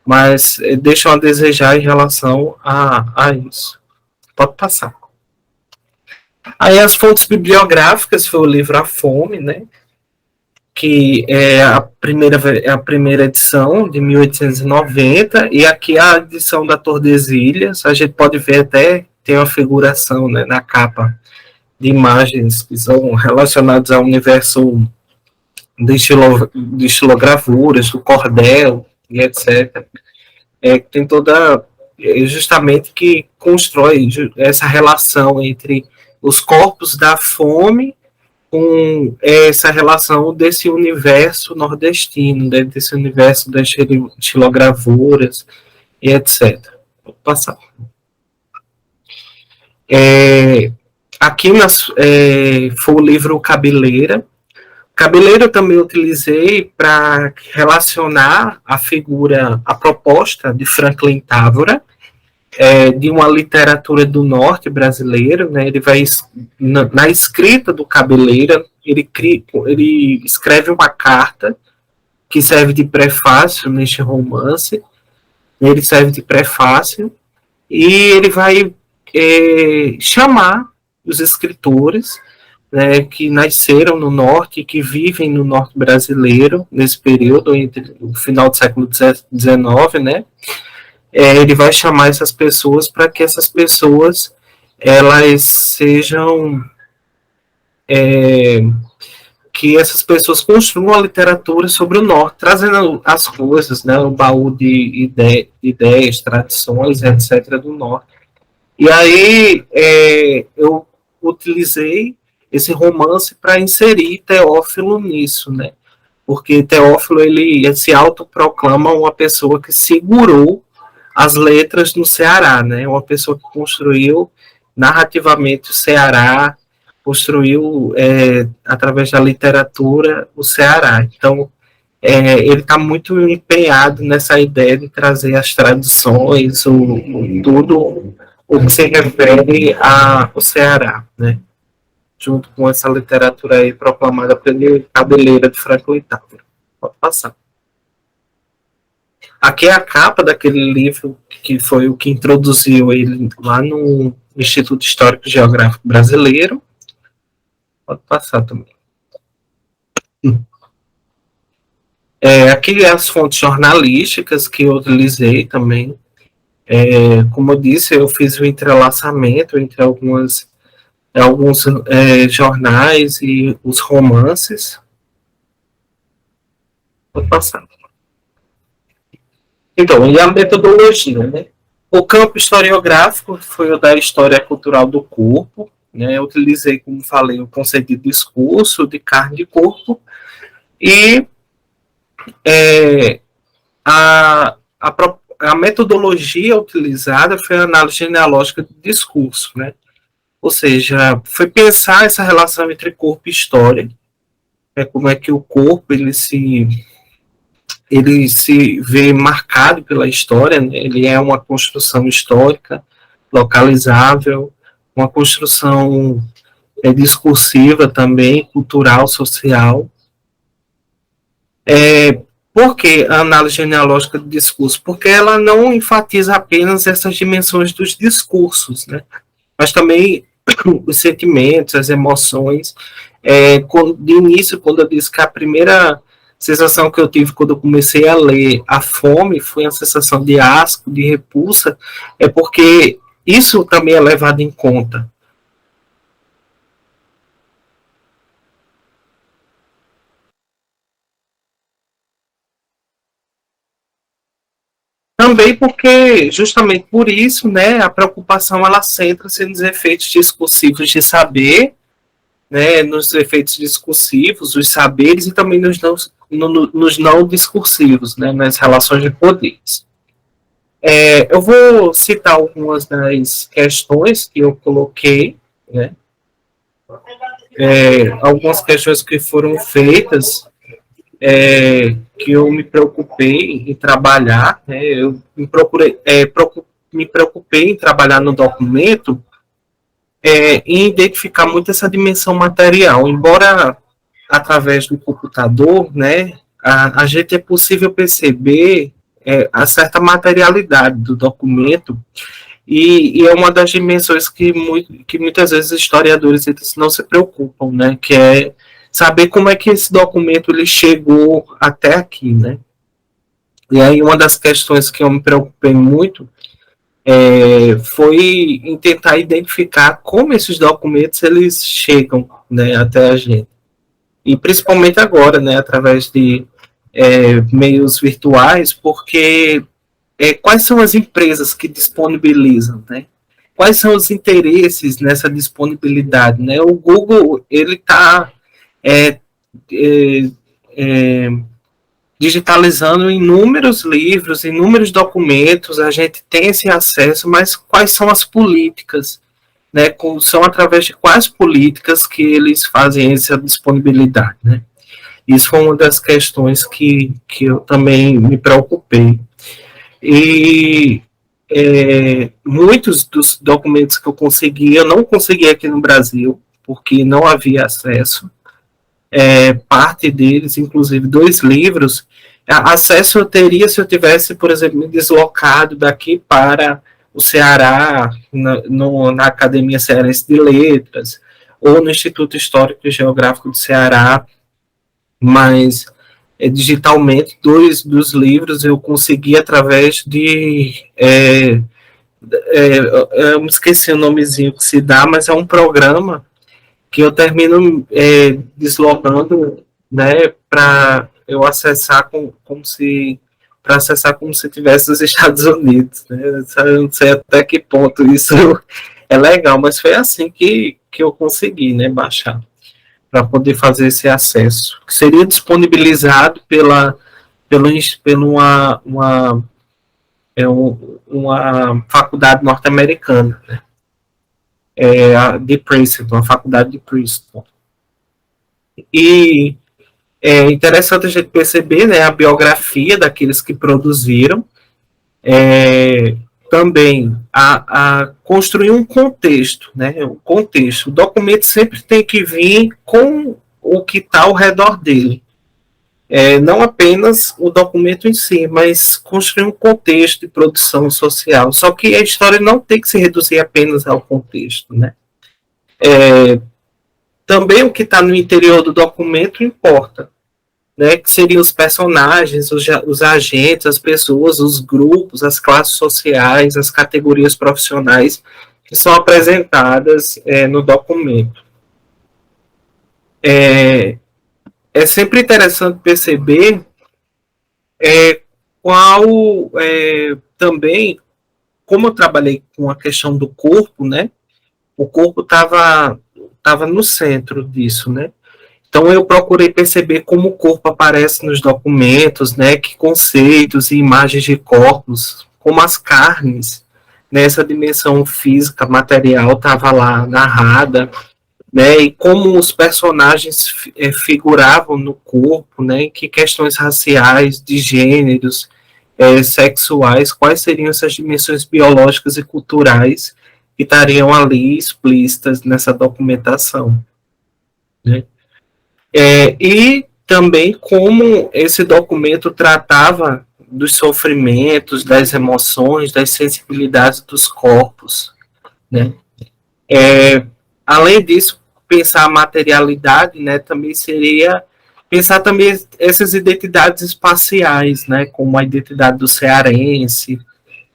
Mas deixam a desejar em relação a isso. Pode passar. Aí as fontes bibliográficas foi o livro A Fome, né? Que é a primeira edição de 1890, e aqui a edição da Tordesilhas. A gente pode ver até, tem uma figuração, né, na capa de imagens que são relacionadas ao universo de estilogravuras, do cordel e etc. Tem toda, justamente, que constrói essa relação entre os corpos da fome com essa relação desse universo nordestino, né, desse universo das estilogravuras e etc. Vou passar. Aqui foi o livro Cabeleira. Cabeleira eu também utilizei para relacionar a proposta de Franklin Távora, de uma literatura do norte brasileiro, né? Ele vai na escrita do Cabeleira, ele escreve uma carta que serve de prefácio neste romance. Ele serve de prefácio e ele vai chamar os escritores, né, que nasceram no norte e que vivem no norte brasileiro nesse período entre o final do século XIX, né? Ele vai chamar essas pessoas para que essas pessoas elas sejam que essas pessoas construam a literatura sobre o norte, trazendo as coisas, né, o baú de ideias, tradições, etc. do norte. E aí eu utilizei esse romance para inserir Teófilo nisso, né? Porque Teófilo ele se autoproclama uma pessoa que segurou as letras no Ceará, né? Uma pessoa que construiu narrativamente o Ceará, construiu através da literatura o Ceará. Então ele está muito empenhado nessa ideia de trazer as tradições, tudo o que se refere ao Ceará, né? Junto com essa literatura aí proclamada pela Cabeleira de Franklin Távora. Pode passar. Aqui é a capa daquele livro que foi o que introduziu ele lá no Instituto Histórico e Geográfico Brasileiro. Pode passar também. Aqui as fontes jornalísticas que eu utilizei também. Como eu disse, eu fiz o entrelaçamento entre alguns jornais e os romances. Vou passar. Então, e a metodologia, né? O campo historiográfico foi o da história cultural do corpo, né? Eu utilizei, como falei, o conceito de discurso, de carne e corpo, e a metodologia utilizada foi a análise genealógica do discurso, né? Ou seja, foi pensar essa relação entre corpo e história, como é que o corpo ele se vê marcado pela história, né? Ele é uma construção histórica, localizável, uma construção discursiva também, cultural, social. Por que a análise genealógica do discurso? Porque ela não enfatiza apenas essas dimensões dos discursos, né? Mas também os sentimentos, as emoções. De início, quando eu disse que a primeira sensação que eu tive quando eu comecei a ler a fome foi a sensação de asco, de repulsa, é porque isso também é levado em conta. Também porque, justamente por isso, né, a preocupação ela centra-se nos efeitos discursivos de saber, né, nos efeitos discursivos, os saberes e também nos não discursivos, né, nas relações de poderes. Eu vou citar algumas das questões que eu coloquei, né, algumas questões que foram feitas, que eu me preocupei em trabalhar, né, eu me preocupei em trabalhar no documento, em identificar muito essa dimensão material, embora através do computador, né, a gente é possível perceber a certa materialidade do documento e é uma das dimensões que muitas vezes historiadores eles não se preocupam, né, que é saber como é que esse documento ele chegou até aqui, né. E aí uma das questões que eu me preocupei muito foi em tentar identificar como esses documentos eles chegam, né, até a gente. E principalmente agora, né, através de meios virtuais, porque quais são as empresas que disponibilizam, né? Quais são os interesses nessa disponibilidade, né? O Google ele está é, é, é, digitalizando inúmeros livros, inúmeros documentos, a gente tem esse acesso, mas quais são as políticas, né? São através de quais políticas que eles fazem essa disponibilidade, né? Isso foi uma das questões que eu também me preocupei. E muitos dos documentos que eu consegui, eu não consegui aqui no Brasil, porque não havia acesso. Parte deles, inclusive 2 livros, acesso eu teria se eu tivesse, por exemplo, me deslocado daqui para o Ceará, na Academia Cearense de Letras, ou no Instituto Histórico e Geográfico do Ceará, mas digitalmente 2 dos livros eu consegui através de eu me esqueci o nomezinho que se dá, mas é um programa que eu termino deslogando, né, para eu acessar como se para acessar como se estivesse nos Estados Unidos, né? Eu não sei até que ponto isso é legal, mas foi assim que eu consegui, né, baixar para poder fazer esse acesso, que seria disponibilizado pela uma faculdade norte-americana, né? De Princeton, a faculdade de Princeton. E é interessante a gente perceber, né, a biografia daqueles que produziram, também a construir um contexto, né, um contexto. O documento sempre tem que vir com o que está ao redor dele. Não apenas o documento em si, mas construir um contexto de produção social. Só que a história não tem que se reduzir apenas ao contexto, né? Também o que está no interior do documento importa, né? Que seriam os personagens, os agentes, as pessoas, os grupos, as classes sociais, as categorias profissionais que são apresentadas no documento. É sempre interessante perceber qual também, como eu trabalhei com a questão do corpo, né? O corpo estava no centro disso, né? Então eu procurei perceber como o corpo aparece nos documentos, né? Que conceitos e imagens de corpos, como as carnes, nessa dimensão física, material, estava lá narrada, né? E como os personagens figuravam no corpo, né? Que questões raciais, de gêneros, sexuais, quais seriam essas dimensões biológicas e culturais que estariam ali explícitas nessa documentação, né? E também como esse documento tratava dos sofrimentos, das emoções, das sensibilidades dos corpos, né? Além disso, pensar a materialidade, né, também seria Pensar também essas identidades espaciais, né, como a identidade do cearense,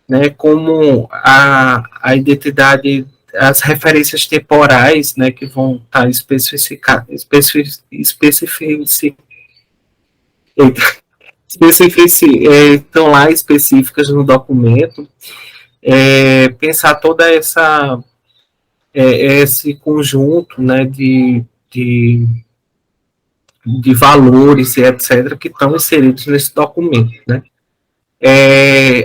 né, como a identidade, as referências temporais, né, que vão estar estão lá específicas no documento, pensar toda esse conjunto, né, de valores e etc., que estão inseridos nesse documento, né?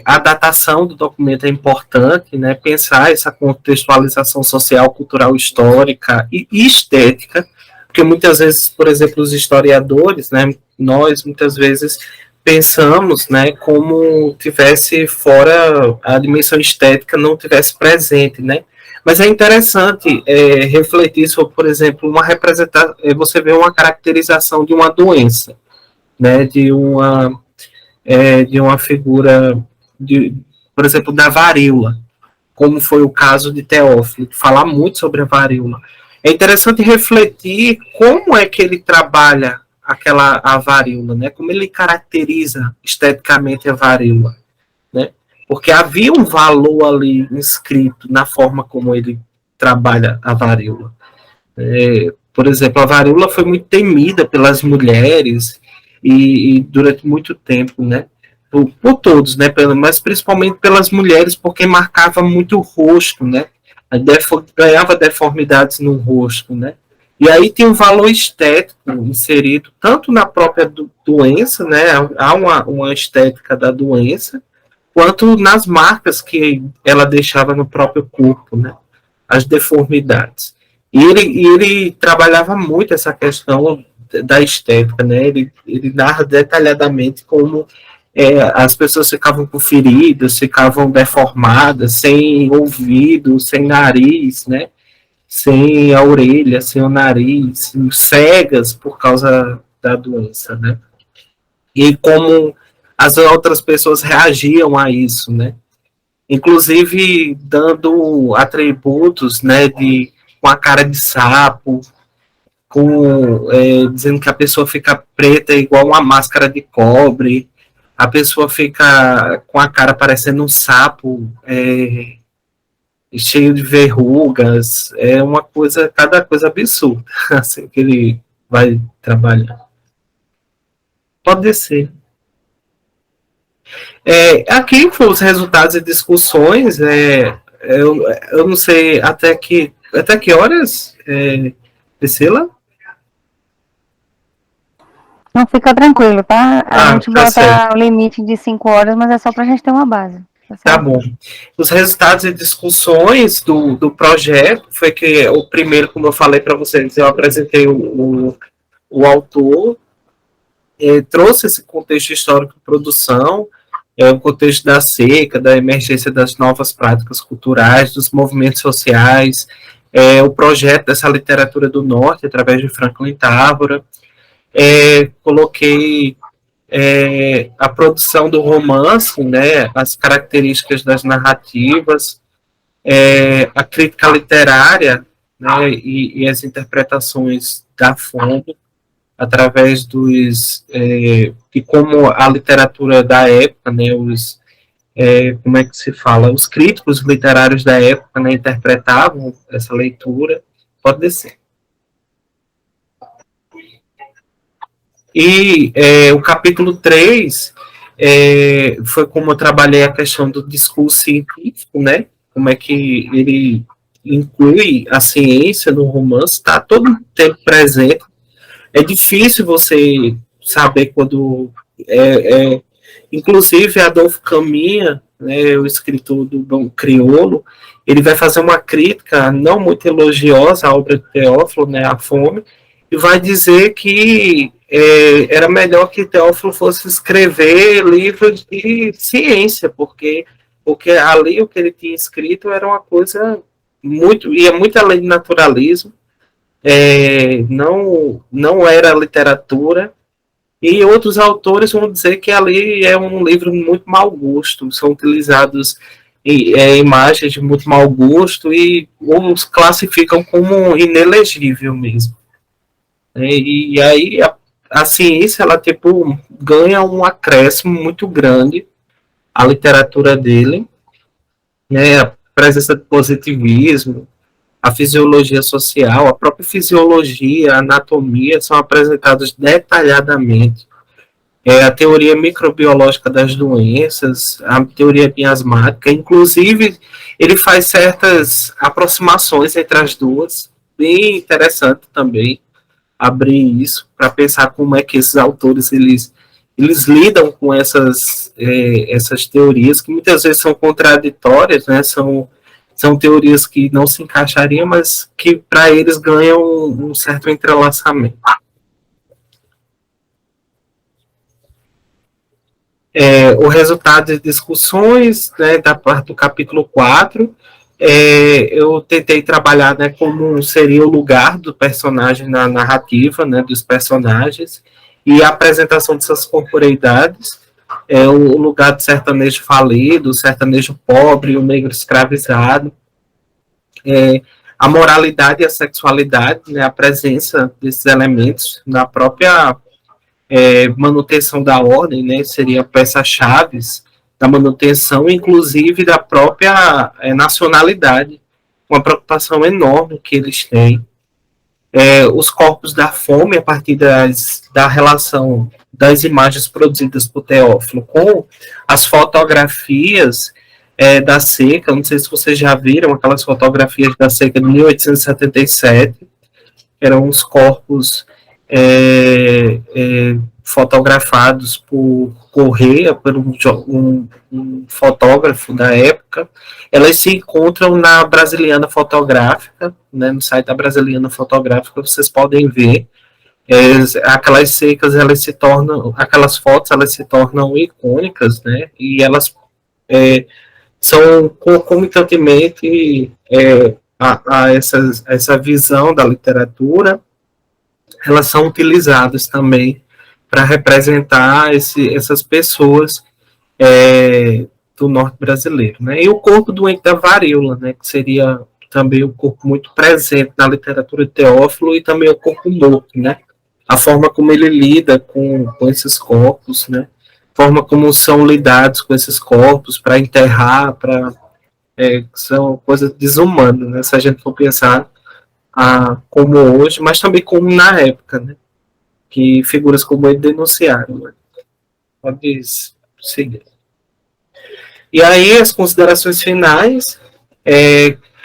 A datação do documento é importante, né? Pensar essa contextualização social, cultural, histórica e estética, porque muitas vezes, por exemplo, os historiadores, né, nós muitas vezes pensamos, né, como tivesse fora a dimensão estética, não tivesse presente, né? Mas é interessante refletir sobre, por exemplo, uma representação, você vê uma caracterização de uma doença, né, de uma figura, por exemplo, da varíola, como foi o caso de Teófilo, falar muito sobre a varíola. É interessante refletir como é que ele trabalha a varíola, né? Como ele caracteriza esteticamente a varíola, né? Porque havia um valor ali inscrito na forma como ele trabalha a varíola. Por exemplo, a varíola foi muito temida pelas mulheres e durante muito tempo, né? Por todos, né? Mas principalmente pelas mulheres, porque marcava muito o rosto, né? Ganhava deformidades no rosto, né? E aí tem um valor estético inserido tanto na própria doença, né? Há uma estética da doença, quanto nas marcas que ela deixava no próprio corpo, né? As deformidades. E ele trabalhava muito essa questão da estética, né? Ele narra detalhadamente como as pessoas ficavam com feridas, ficavam deformadas, sem ouvido, sem nariz, né? Sem a orelha, sem o nariz, cegas por causa da doença, né? E como as outras pessoas reagiam a isso, né? Inclusive dando atributos, né, com a cara de sapo, dizendo que a pessoa fica preta igual uma máscara de cobre, a pessoa fica com a cara parecendo um sapo, cheio de verrugas, é uma coisa, cada coisa absurda, assim que ele vai trabalhar. Pode descer. Aqui foram os resultados e discussões. Eu não sei até que horas, Priscila? Não, fica tranquilo, tá? A gente Tá bota certo. o limite de 5 horas, mas é só pra gente ter uma base. Tá bom. Os resultados e discussões do projeto foi que o primeiro, como eu falei para vocês, eu apresentei o autor, trouxe esse contexto histórico de produção, o contexto da seca, da emergência das novas práticas culturais, dos movimentos sociais, o projeto dessa literatura do norte, através de Franklin Távora. Coloquei a produção do romance, né, as características das narrativas, a crítica literária, né, e as interpretações da fonte, através de como a literatura da época, né, como é que se fala, os críticos literários da época, né, interpretavam essa leitura. Pode descer. E o capítulo 3 foi como eu trabalhei a questão do discurso científico, né? Como é que ele inclui a ciência no romance, está todo o tempo presente. É difícil você saber quando. Inclusive, Adolfo Caminha, né, o escritor do Dom Criolo, ele vai fazer uma crítica não muito elogiosa à obra de Teófilo, né, A Fome, e vai dizer que era melhor que Teófilo fosse escrever livros de ciência, porque ali o que ele tinha escrito era uma coisa ia muito além do naturalismo, não era literatura, e outros autores vão dizer que ali é um livro muito mau gosto, são utilizados imagens de muito mau gosto e os classificam como inelegível mesmo. E aí a ciência, ela, tipo, ganha um acréscimo muito grande, a literatura dele, né, a presença de positivismo, a fisiologia social, a própria fisiologia, a anatomia são apresentados detalhadamente. A teoria microbiológica das doenças, a teoria miasmática, inclusive ele faz certas aproximações entre as duas, bem interessante também abrir isso para pensar como é que esses autores eles lidam com essas teorias que muitas vezes são contraditórias, né? São teorias que não se encaixariam, mas que para eles ganham um certo entrelaçamento. O resultado de discussões, né, da parte do capítulo 4, eu tentei trabalhar, né, como seria o lugar do personagem na narrativa, né, dos personagens, e a apresentação dessas corporeidades, o lugar do sertanejo falido, o sertanejo pobre, o negro escravizado, a moralidade e a sexualidade, né, a presença desses elementos na própria manutenção da ordem, né, seria peças-chaves da manutenção, inclusive da própria nacionalidade, uma preocupação enorme que eles têm. Os corpos da fome, a partir da relação das imagens produzidas por Teófilo com as fotografias da seca, não sei se vocês já viram aquelas fotografias da seca de 1877, eram os corpos fotografados por Correia, por um fotógrafo da época. Elas se encontram na Brasiliana Fotográfica, né, no site da Brasiliana Fotográfica, vocês podem ver. Aquelas secas, aquelas fotos, elas se tornam icônicas, né, e elas são concomitantemente a essa visão da literatura, elas são utilizadas também para representar essas pessoas do norte brasileiro, né? E o corpo doente da varíola, né, que seria também um corpo muito presente na literatura de Teófilo, e também o corpo morto, né? A forma como ele lida com esses corpos, né? A forma como são lidados com esses corpos para enterrar, são coisas desumanas, né? Se a gente for pensar como hoje, mas também como na época, né? Que figuras como ele denunciaram. Né? Pode seguir. E aí, as considerações finais,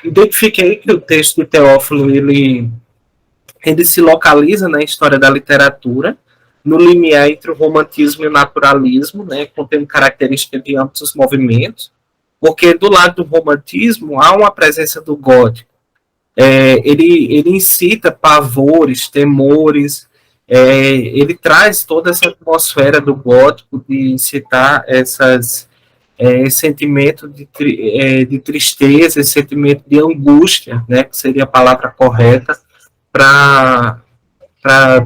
identifiquei que o texto de Teófilo, ele se localiza na história da literatura, no limiar entre o romantismo e o naturalismo, né, contendo características de ambos os movimentos, porque do lado do romantismo há uma presença do gótico. Ele incita pavores, temores, ele traz toda essa atmosfera do gótico de incitar esse sentimento de tristeza, esse sentimento de angústia, né, que seria a palavra correta, para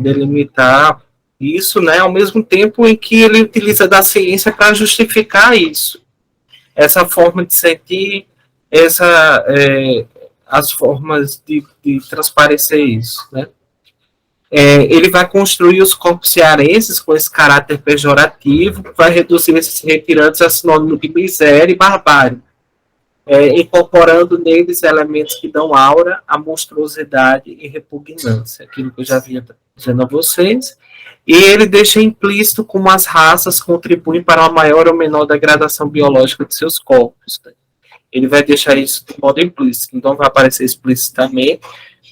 delimitar isso, né, ao mesmo tempo em que ele utiliza da ciência para justificar isso. Essa forma de sentir, as formas de transparecer isso, né? Ele vai construir os corpos cearenses com esse caráter pejorativo, vai reduzir esses retirantes a sinônimo de miséria e barbárie, incorporando neles elementos que dão aura à monstruosidade e repugnância, aquilo que eu já vinha dizendo a vocês. E ele deixa implícito como as raças contribuem para uma maior ou menor degradação biológica de seus corpos. Ele vai deixar isso de modo implícito, não vai aparecer explicitamente,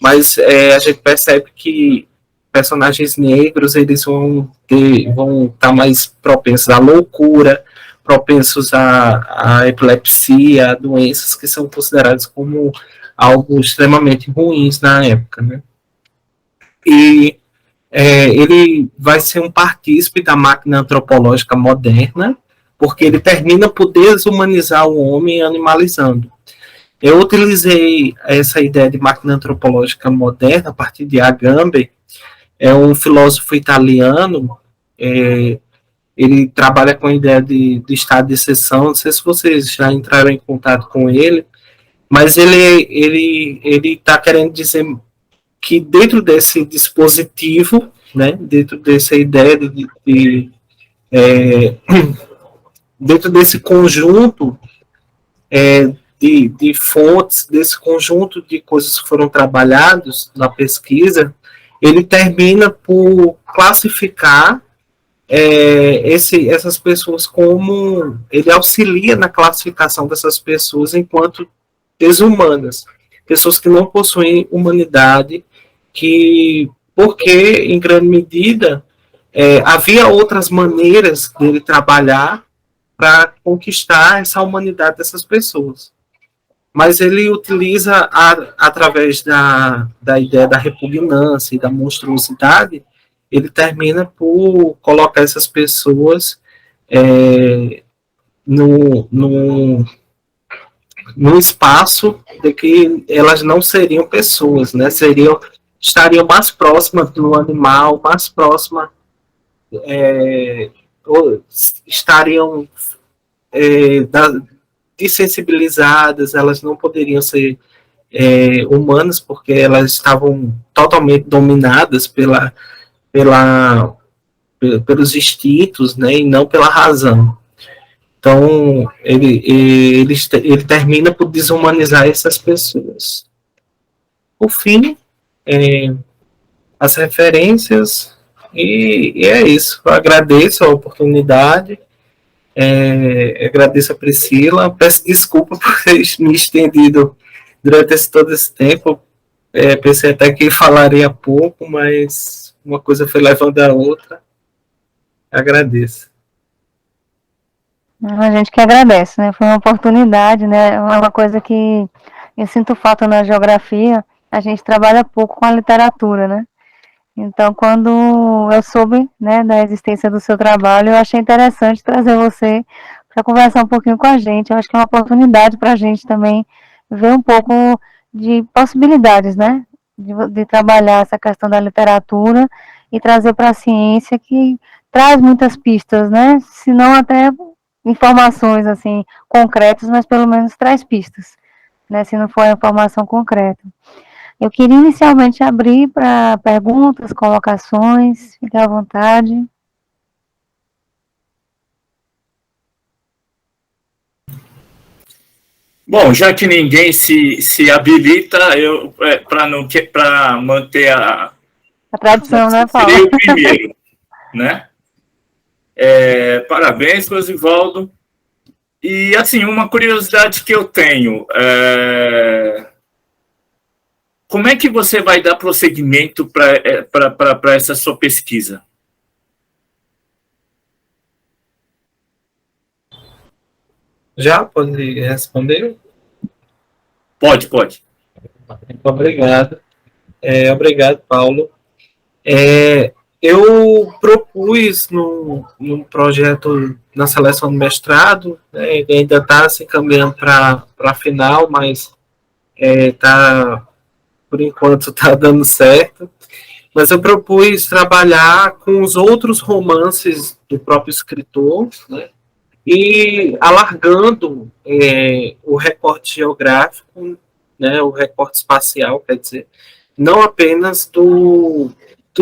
mas a gente percebe que personagens negros, eles vão estar mais propensos à loucura, propensos à epilepsia, a doenças que são consideradas como algo extremamente ruins na época, né? E ele vai ser um partícipe da máquina antropológica moderna, porque ele termina por desumanizar o homem animalizando. Eu utilizei essa ideia de máquina antropológica moderna a partir de Agamben, um filósofo italiano. Ele trabalha com a ideia de estado de exceção. Não sei se vocês já entraram em contato com ele, mas ele está querendo dizer que dentro desse dispositivo né, dentro dessa ideia dentro desse conjunto de fontes, desse conjunto de coisas que foram trabalhadas na pesquisa, ele termina por classificar essas pessoas como. Ele auxilia na classificação dessas pessoas enquanto desumanas, pessoas que não possuem humanidade, que, porque, em grande medida, havia outras maneiras dele trabalhar para conquistar essa humanidade dessas pessoas. Mas ele utiliza, através da ideia da repugnância e da monstruosidade, ele termina por colocar essas pessoas no, no, no espaço de que elas não seriam pessoas, né? Estariam mais próximas do animal, mais próximas, ou estariam desensibilizadas, elas não poderiam ser humanas porque elas estavam totalmente dominadas pelos instintos, né, e não pela razão. Então, ele termina por desumanizar essas pessoas. Por fim, as referências, e é isso. Eu agradeço a oportunidade, agradeço a Priscila, peço desculpa por ter me estendido durante todo esse tempo. Pensei até que falaria pouco, mas uma coisa foi levando a outra. Agradeço. A gente que agradece, né? Foi uma oportunidade, né? Uma coisa que eu sinto falta na geografia, a gente trabalha pouco com a literatura, né? Então, quando eu soube, né, da existência do seu trabalho, eu achei interessante trazer você para conversar um pouquinho com a gente. Eu acho que é uma oportunidade para a gente também ver um pouco de possibilidades, né? De trabalhar essa questão da literatura e trazer para a ciência, que traz muitas pistas, né? Se não até informações assim concretas, mas pelo menos traz pistas, né? Se não for informação concreta. Eu queria inicialmente abrir para perguntas, colocações, fique à vontade. Bom, já que ninguém se habilita, para manter a tradição, né, Paulo? Seria o primeiro, né? Parabéns, Rosivaldo. E, assim, uma curiosidade que eu tenho, como é que você vai dar prosseguimento para essa sua pesquisa? Já pode responder? Pode. Obrigado. Obrigado, Paulo. Eu propus num projeto na seleção do mestrado, né, ele ainda está se encaminhando para a final, mas por enquanto está dando certo. Mas eu propus trabalhar com os outros romances do próprio escritor, né, e alargando o recorte geográfico, né, o recorte espacial, quer dizer, não apenas do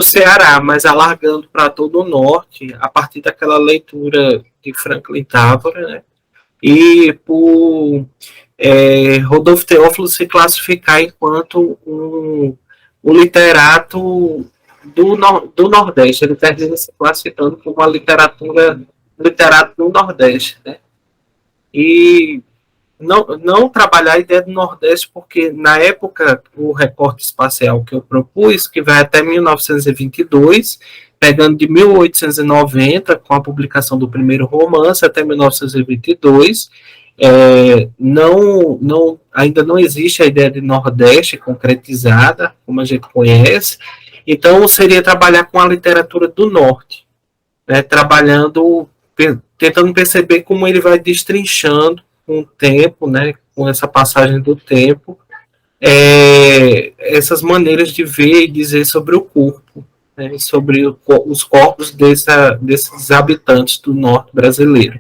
Ceará, mas alargando para todo o norte, a partir daquela leitura de Franklin Távora, né, e por Rodolfo Teófilo se classificar enquanto um literato do Nordeste. Ele termina se classificando como uma literato do Nordeste, né? E não trabalhar a ideia do Nordeste, porque na época o recorte espacial que eu propus, que vai até 1922, pegando de 1890, com a publicação do primeiro romance, até 1922, ainda não existe a ideia de Nordeste concretizada, como a gente conhece, então seria trabalhar com a literatura do Norte, né, tentando perceber como ele vai destrinchando com o tempo, né, com essa passagem do tempo, essas maneiras de ver e dizer sobre o corpo, né, sobre os corpos desses habitantes do norte brasileiro.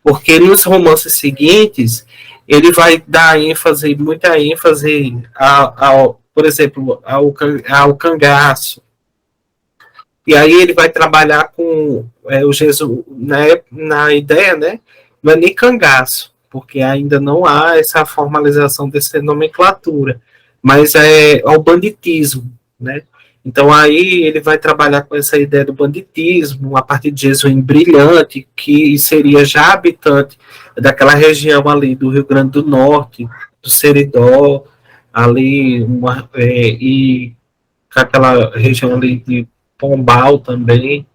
Porque nos romances seguintes, ele vai dar muita ênfase, por exemplo, ao cangaço, E aí ele vai trabalhar com o Jesus, na ideia, né? Não é nem cangaço, porque ainda não há essa formalização dessa nomenclatura, mas é o banditismo, né? Então aí ele vai trabalhar com essa ideia do banditismo, a partir de Jesus Brilhante, que seria já habitante daquela região ali do Rio Grande do Norte, do Seridó, ali, e aquela região ali de Pombal também,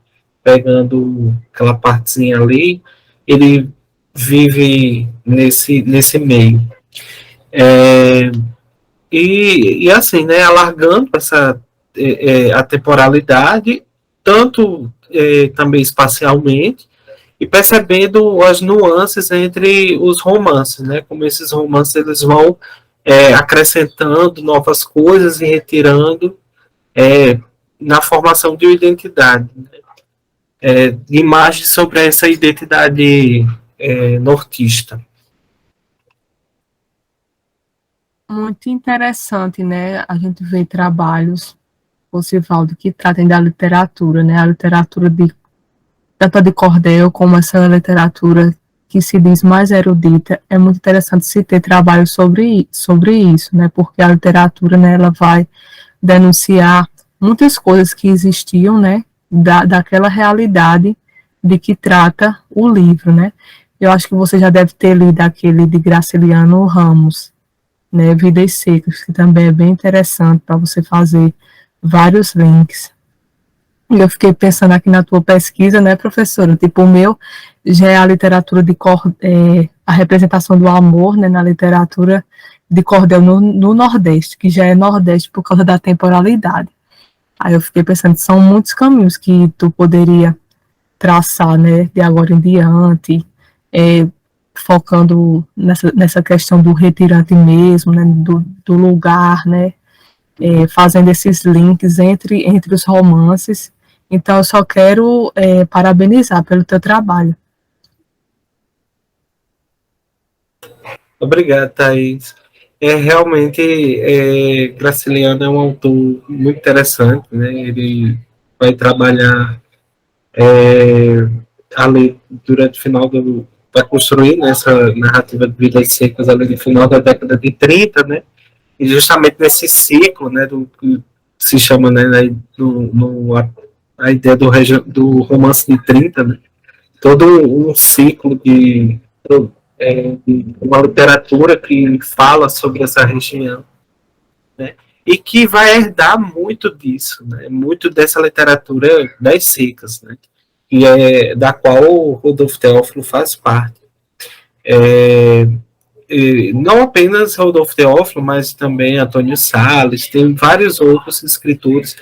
pegando aquela partezinha ali, ele vive nesse meio. É, e assim, né, alargando a temporalidade, tanto também espacialmente, e percebendo as nuances entre os romances, né, como esses romances eles vão acrescentando novas coisas e retirando é, na formação de uma identidade, né? Imagens sobre essa identidade nortista. Muito interessante, né? A gente vê trabalhos, Osivaldo, que tratem da literatura, né? A literatura tanto de cordel como essa literatura que se diz mais erudita. É muito interessante se ter trabalho sobre isso, né? Porque a literatura, né, ela vai denunciar muitas coisas que existiam, né? Daquela realidade de que trata o livro, né? Eu acho que você já deve ter lido aquele de Graciliano Ramos, né, Vidas Secas, que também é bem interessante para você fazer vários links. E eu fiquei pensando aqui na tua pesquisa, né, professora? Tipo, o meu já é a literatura a representação do amor, né, na literatura de cordel no Nordeste, que já é Nordeste por causa da temporalidade. Aí eu fiquei pensando, são muitos caminhos que tu poderia traçar, né, de agora em diante, focando nessa questão do retirante mesmo, né, do lugar, né, fazendo esses links entre os romances. Então, eu só quero parabenizar pelo teu trabalho. Obrigado, Thaís. Realmente, Graciliano é um autor muito interessante, né? Ele vai trabalhar ali durante o final vai construir nessa narrativa de Vidas Secas ali no final da década de 30, né? E justamente nesse ciclo, né, do que se chama, né, a ideia do romance de 30, né? Todo um ciclo de uma literatura que fala sobre essa região, né? E que vai herdar muito disso, né? Muito dessa literatura das secas, né? E da qual o Rodolfo Teófilo faz parte. Não apenas Rodolfo Teófilo, mas também Antônio Salles, tem vários outros escritores,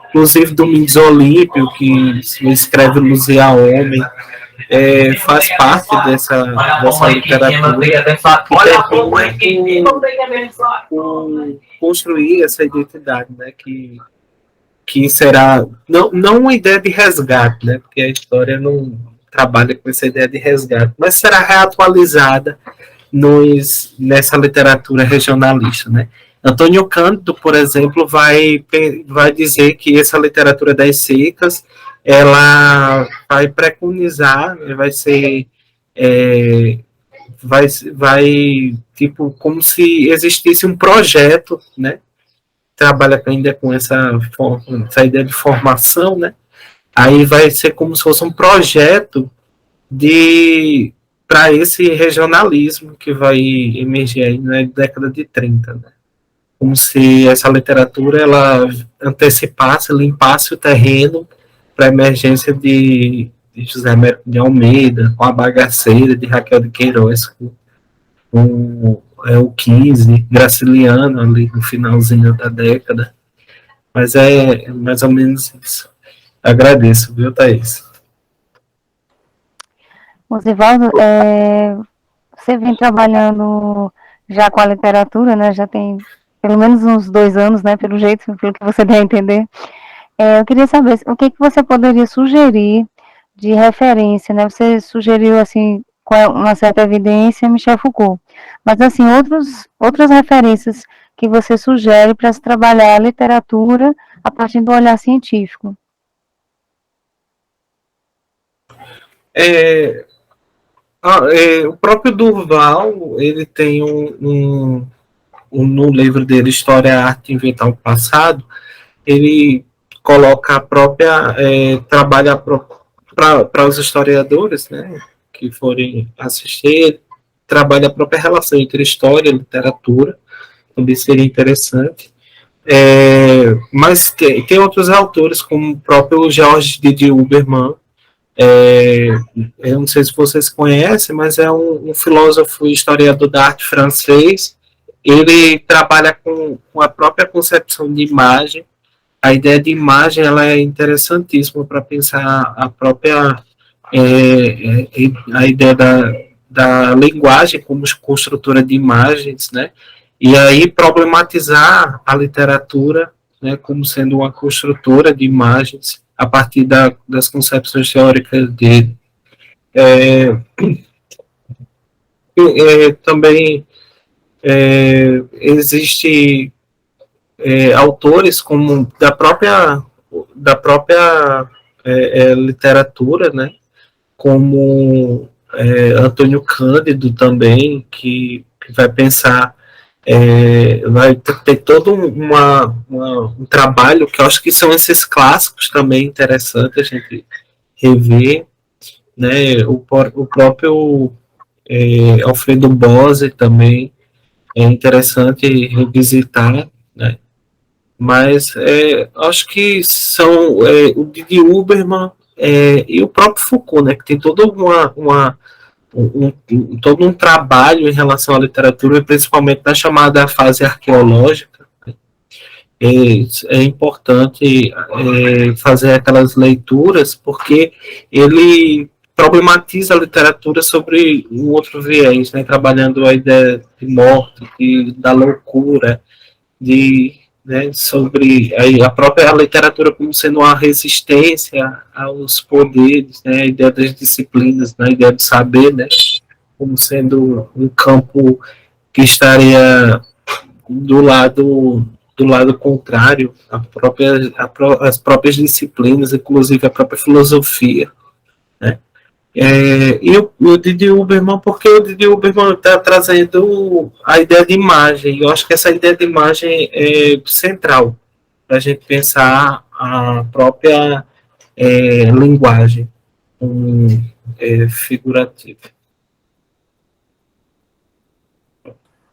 inclusive Domingos Olímpio, que escreve Luzia Homem, faz parte dessa literatura por construir essa identidade, né, que será não uma ideia de resgate, né, porque a história não trabalha com essa ideia de resgate, mas será reatualizada nessa literatura regionalista, né? Antônio Cândido, por exemplo, vai dizer que essa literatura das secas ela vai preconizar, vai ser tipo como se existisse um projeto, né? Trabalha ainda com essa ideia de formação, né? Aí vai ser como se fosse um projeto para esse regionalismo que vai emergir aí na década de 30, né? Como se essa literatura ela antecipasse, limpasse o terreno para a emergência de José Américo de Almeida, com a Bagaceira de Raquel de Queiroz, com o 15, Graciliano ali no finalzinho da década. Mas é mais ou menos isso. Agradeço, viu, Thaís? Osivaldo, você vem trabalhando já com a literatura, né? Já tem pelo menos uns 2 anos, né? Pelo jeito, pelo que você deu a entender. Eu queria saber o que você poderia sugerir de referência, né? Você sugeriu, assim, com uma certa evidência, Michel Foucault. Mas, assim, outras referências que você sugere para se trabalhar a literatura a partir do olhar científico. é, o próprio Durval, ele tem no livro dele, História, Arte e Inventar o Passado, ele coloca a própria, trabalha para os historiadores, né, que forem assistir, trabalha a própria relação entre história e literatura, também seria interessante. Mas tem outros autores, como o próprio Georges Didier Huberman. Eu não sei se vocês conhecem, mas é um filósofo e historiador da arte francês. Ele trabalha com a própria concepção de imagem. A ideia de imagem ela é interessantíssima para pensar a própria a ideia da linguagem como construtora de imagens, né? E aí problematizar a literatura, né, como sendo uma construtora de imagens a partir das concepções teóricas dele. Também existe autores como da própria literatura, né, como Antônio Cândido também, que vai pensar, vai ter todo um trabalho que eu acho que são esses clássicos também interessantes a gente rever, né? O próprio Alfredo Bose também é interessante revisitar, né? Mas acho que são o Didi Huberman e o próprio Foucault, né? Que tem toda todo um trabalho em relação à literatura, principalmente na chamada fase arqueológica. É importante fazer aquelas leituras, porque ele problematiza a literatura sobre um outro viés, né, trabalhando a ideia de morte, da loucura, né, sobre a própria literatura como sendo uma resistência aos poderes, né, a ideia das disciplinas, né, a ideia do saber, né, como sendo um campo que estaria do lado contrário, as próprias disciplinas, inclusive a própria filosofia, né. E o Didi Huberman, porque o Didi Huberman está trazendo a ideia de imagem. Eu acho que essa ideia de imagem é central para a gente pensar a própria linguagem figurativa.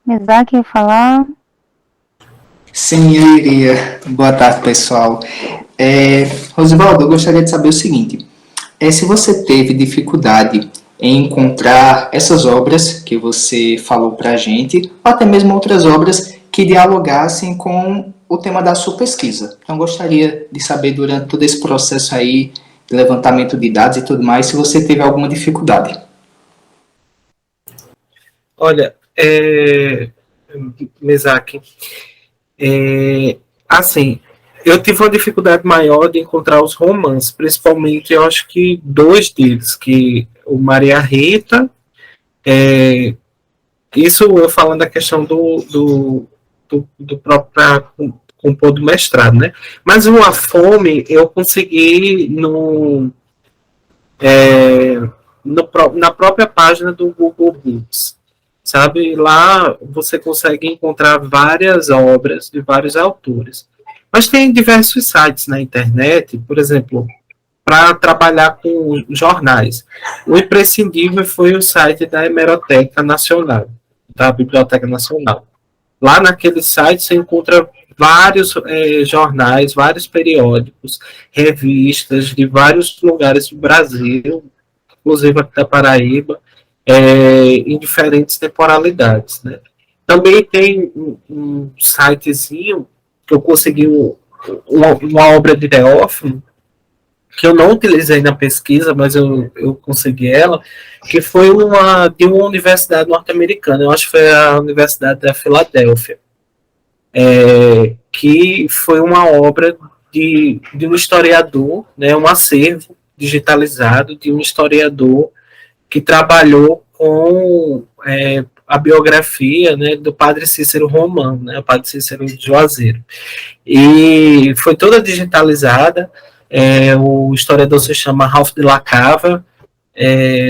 Isaac quer falar? Sim, eu iria. Boa tarde, pessoal. Rosivaldo, eu gostaria de saber o seguinte. Se você teve dificuldade em encontrar essas obras que você falou para a gente, ou até mesmo outras obras que dialogassem com o tema da sua pesquisa. Então, gostaria de saber, durante todo esse processo aí, de levantamento de dados e tudo mais, se você teve alguma dificuldade. Olha, Isaac, assim, eu tive uma dificuldade maior de encontrar os romances, principalmente, eu acho que 2 deles, que o Maria Rita, isso eu falando da questão do próprio compor do mestrado, né? Mas o A Fome eu consegui na própria página do Google Books, sabe? Lá você consegue encontrar várias obras de vários autores. Mas tem diversos sites na internet, por exemplo, para trabalhar com jornais. O imprescindível foi o site da Hemeroteca Nacional, da Biblioteca Nacional. Lá naquele site você encontra vários jornais, vários periódicos, revistas de vários lugares do Brasil, inclusive aqui da Paraíba, em diferentes temporalidades, né? Também tem um sitezinho que eu consegui uma obra de Teófilo, que eu não utilizei na pesquisa, mas eu consegui ela, que foi de uma universidade norte-americana, eu acho que foi a Universidade da Filadélfia, que foi uma obra de um historiador, né, um acervo digitalizado de um historiador que trabalhou com a biografia, né, do padre Cícero Romano, né, o padre Cícero de Juazeiro. E foi toda digitalizada. O historiador se chama Ralph de la Cava,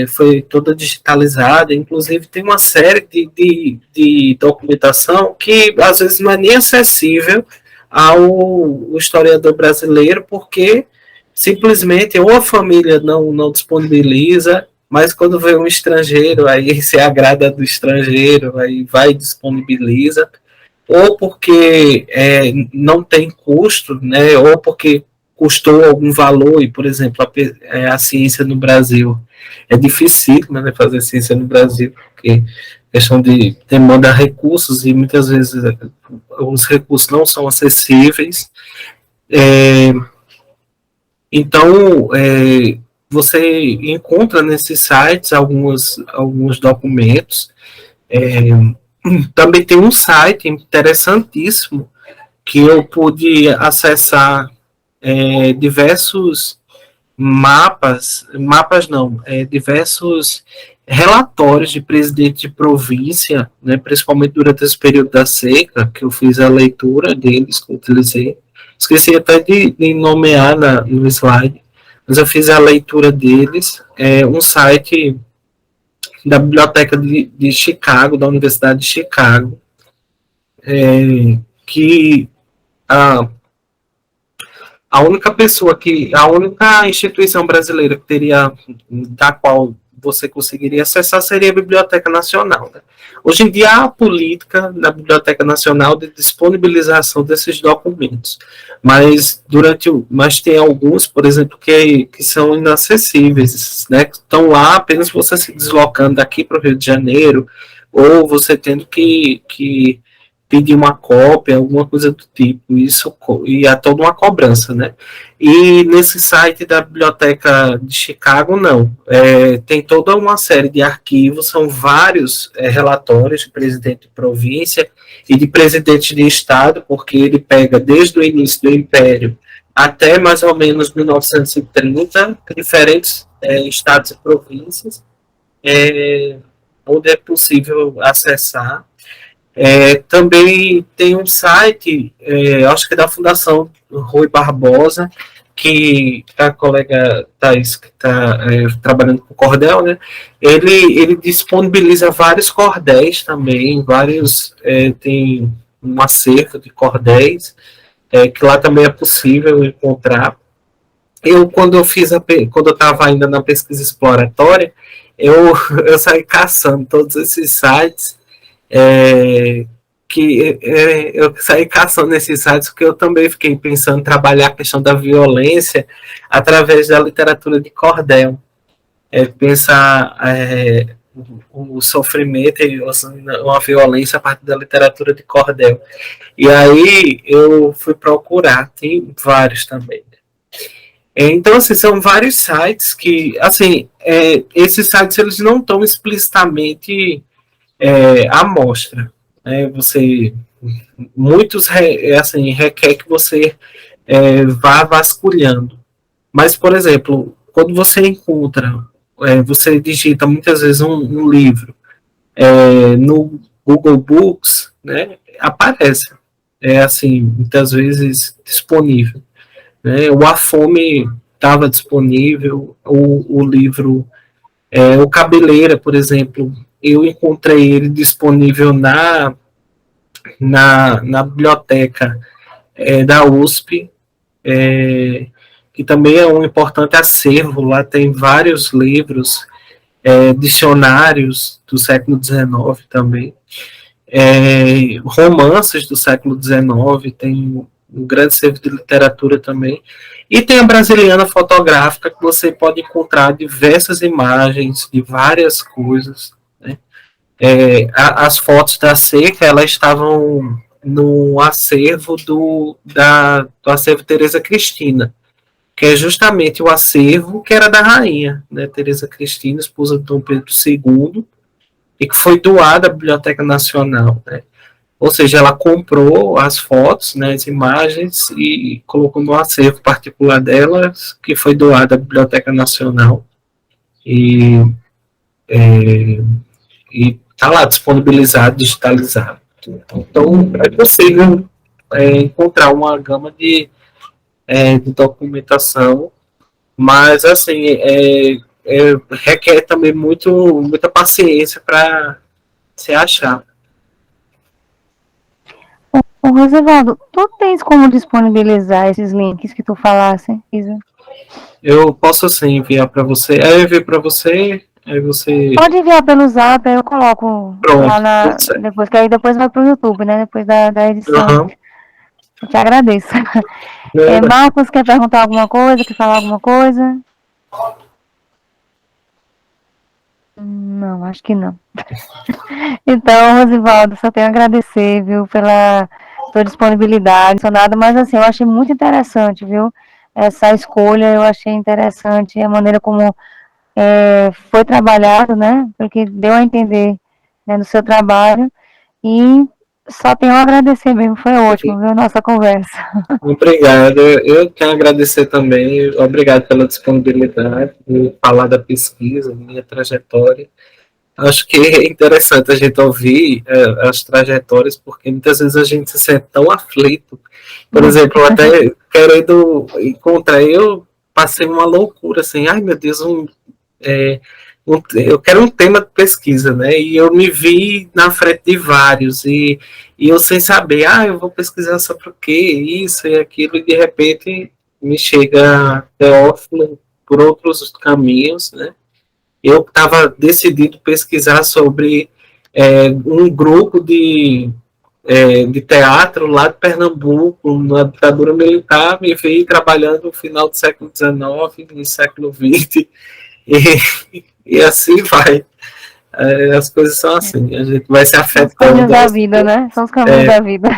foi toda digitalizada, inclusive tem uma série de documentação que às vezes não é nem acessível ao historiador brasileiro, porque simplesmente ou a família não disponibiliza, mas quando vê um estrangeiro, aí se agrada do estrangeiro, aí vai e disponibiliza, ou porque não tem custo, né, ou porque custou algum valor, e, por exemplo, a ciência no Brasil é difícil, né, fazer ciência no Brasil, porque questão de demanda recursos, e muitas vezes os recursos não são acessíveis. Então, você encontra nesses sites alguns documentos. Também tem um site interessantíssimo que eu pude acessar diversos diversos relatórios de presidente de província, né, principalmente durante esse período da seca, que eu fiz a leitura deles, que eu utilizei. Esqueci até de nomear no slide, mas eu fiz a leitura deles. Um site da Biblioteca de Chicago, da Universidade de Chicago, que a única instituição brasileira que teria, da qual você conseguiria acessar, seria a Biblioteca Nacional, né? Hoje em dia há a política da Biblioteca Nacional de disponibilização desses documentos, mas tem alguns, por exemplo, que são inacessíveis, né? Que estão lá apenas você se deslocando daqui para o Rio de Janeiro, ou você tendo que pedir uma cópia, alguma coisa do tipo, e há toda uma cobrança, né? E nesse site da Biblioteca de Chicago, não. Tem toda uma série de arquivos, são vários relatórios de presidente de província e de presidente de estado, porque ele pega desde o início do Império até mais ou menos 1930, diferentes estados e províncias, onde é possível acessar. Também tem um site, acho que é da Fundação Rui Barbosa, que a colega Thais, que está trabalhando com cordel, né? Ele disponibiliza vários cordéis também, tem um acervo de cordéis, que lá também é possível encontrar. Quando eu estava ainda na pesquisa exploratória, eu saí caçando todos esses sites, eu saí caçando nesses sites, porque eu também fiquei pensando em trabalhar a questão da violência através da literatura de cordel, pensar o sofrimento e uma violência a partir da literatura de cordel. E aí eu fui procurar, tem vários também. Então, assim, são vários sites que, assim, esses sites eles não estão explicitamente à mostra. Muitos requer que você vá vasculhando. Mas, por exemplo, quando você encontra, você digita muitas vezes um livro no Google Books, né, aparece, muitas vezes disponível. Né? O A Fome estava disponível, o livro, o Cabeleira, por exemplo, eu encontrei ele disponível na biblioteca da USP, que também é um importante acervo. Lá tem vários livros, dicionários do século XIX também, romances do século XIX, tem um grande acervo de literatura também. E tem a Brasiliana Fotográfica, que você pode encontrar diversas imagens de várias coisas, né? As fotos da seca, elas estavam no acervo do acervo Teresa Cristina, que é justamente o acervo que era da rainha, né? Teresa Cristina, esposa de Dom Pedro II, e que foi doada à Biblioteca Nacional, né? Ou seja, ela comprou as fotos, né, as imagens, e colocou no acervo particular delas, que foi doado à Biblioteca Nacional. E está lá disponibilizado, digitalizado. Então, é possível encontrar uma gama de documentação, mas, assim, requer também muita paciência para se achar. Ô, Rosivaldo, tu tens como disponibilizar esses links que tu falasse, Isa? Eu posso sim enviar para você. Aí eu envio para você, aí você. Pode enviar pelo Zap, aí eu coloco Pronto, lá tudo certo. depois, que aí depois vai pro YouTube, né? Depois da edição. Uhum. Eu te agradeço. Marcos, quer perguntar alguma coisa? Quer falar alguma coisa? Não, acho que não. Então, Rosivaldo, só tenho a agradecer, viu, pela tua disponibilidade, não nada, mas assim, eu achei muito interessante, viu, essa escolha, eu achei interessante a maneira como foi trabalhado, né, porque deu a entender, né, no seu trabalho, e só tenho a agradecer mesmo, foi ótimo, viu, a nossa conversa. Obrigado. Eu quero agradecer também. Obrigado pela disponibilidade de falar da pesquisa, minha trajetória. Acho que é interessante a gente ouvir as trajetórias, porque muitas vezes a gente se sente tão aflito. Por exemplo, até querendo encontrar, eu passei uma loucura, assim, ai meu Deus, eu quero um tema de pesquisa, né? E eu me vi na frente de vários, e eu sem saber, eu vou pesquisar sobre o que, isso e aquilo, e de repente me chega Teófilo por outros caminhos, né? Eu estava decidido pesquisar sobre um grupo de teatro lá de Pernambuco, na ditadura militar, me veio trabalhando no final do século XIX, no século XX, e assim vai. As coisas são assim, a gente vai se São os afetando. caminhos da vida, né? São os caminhos da vida.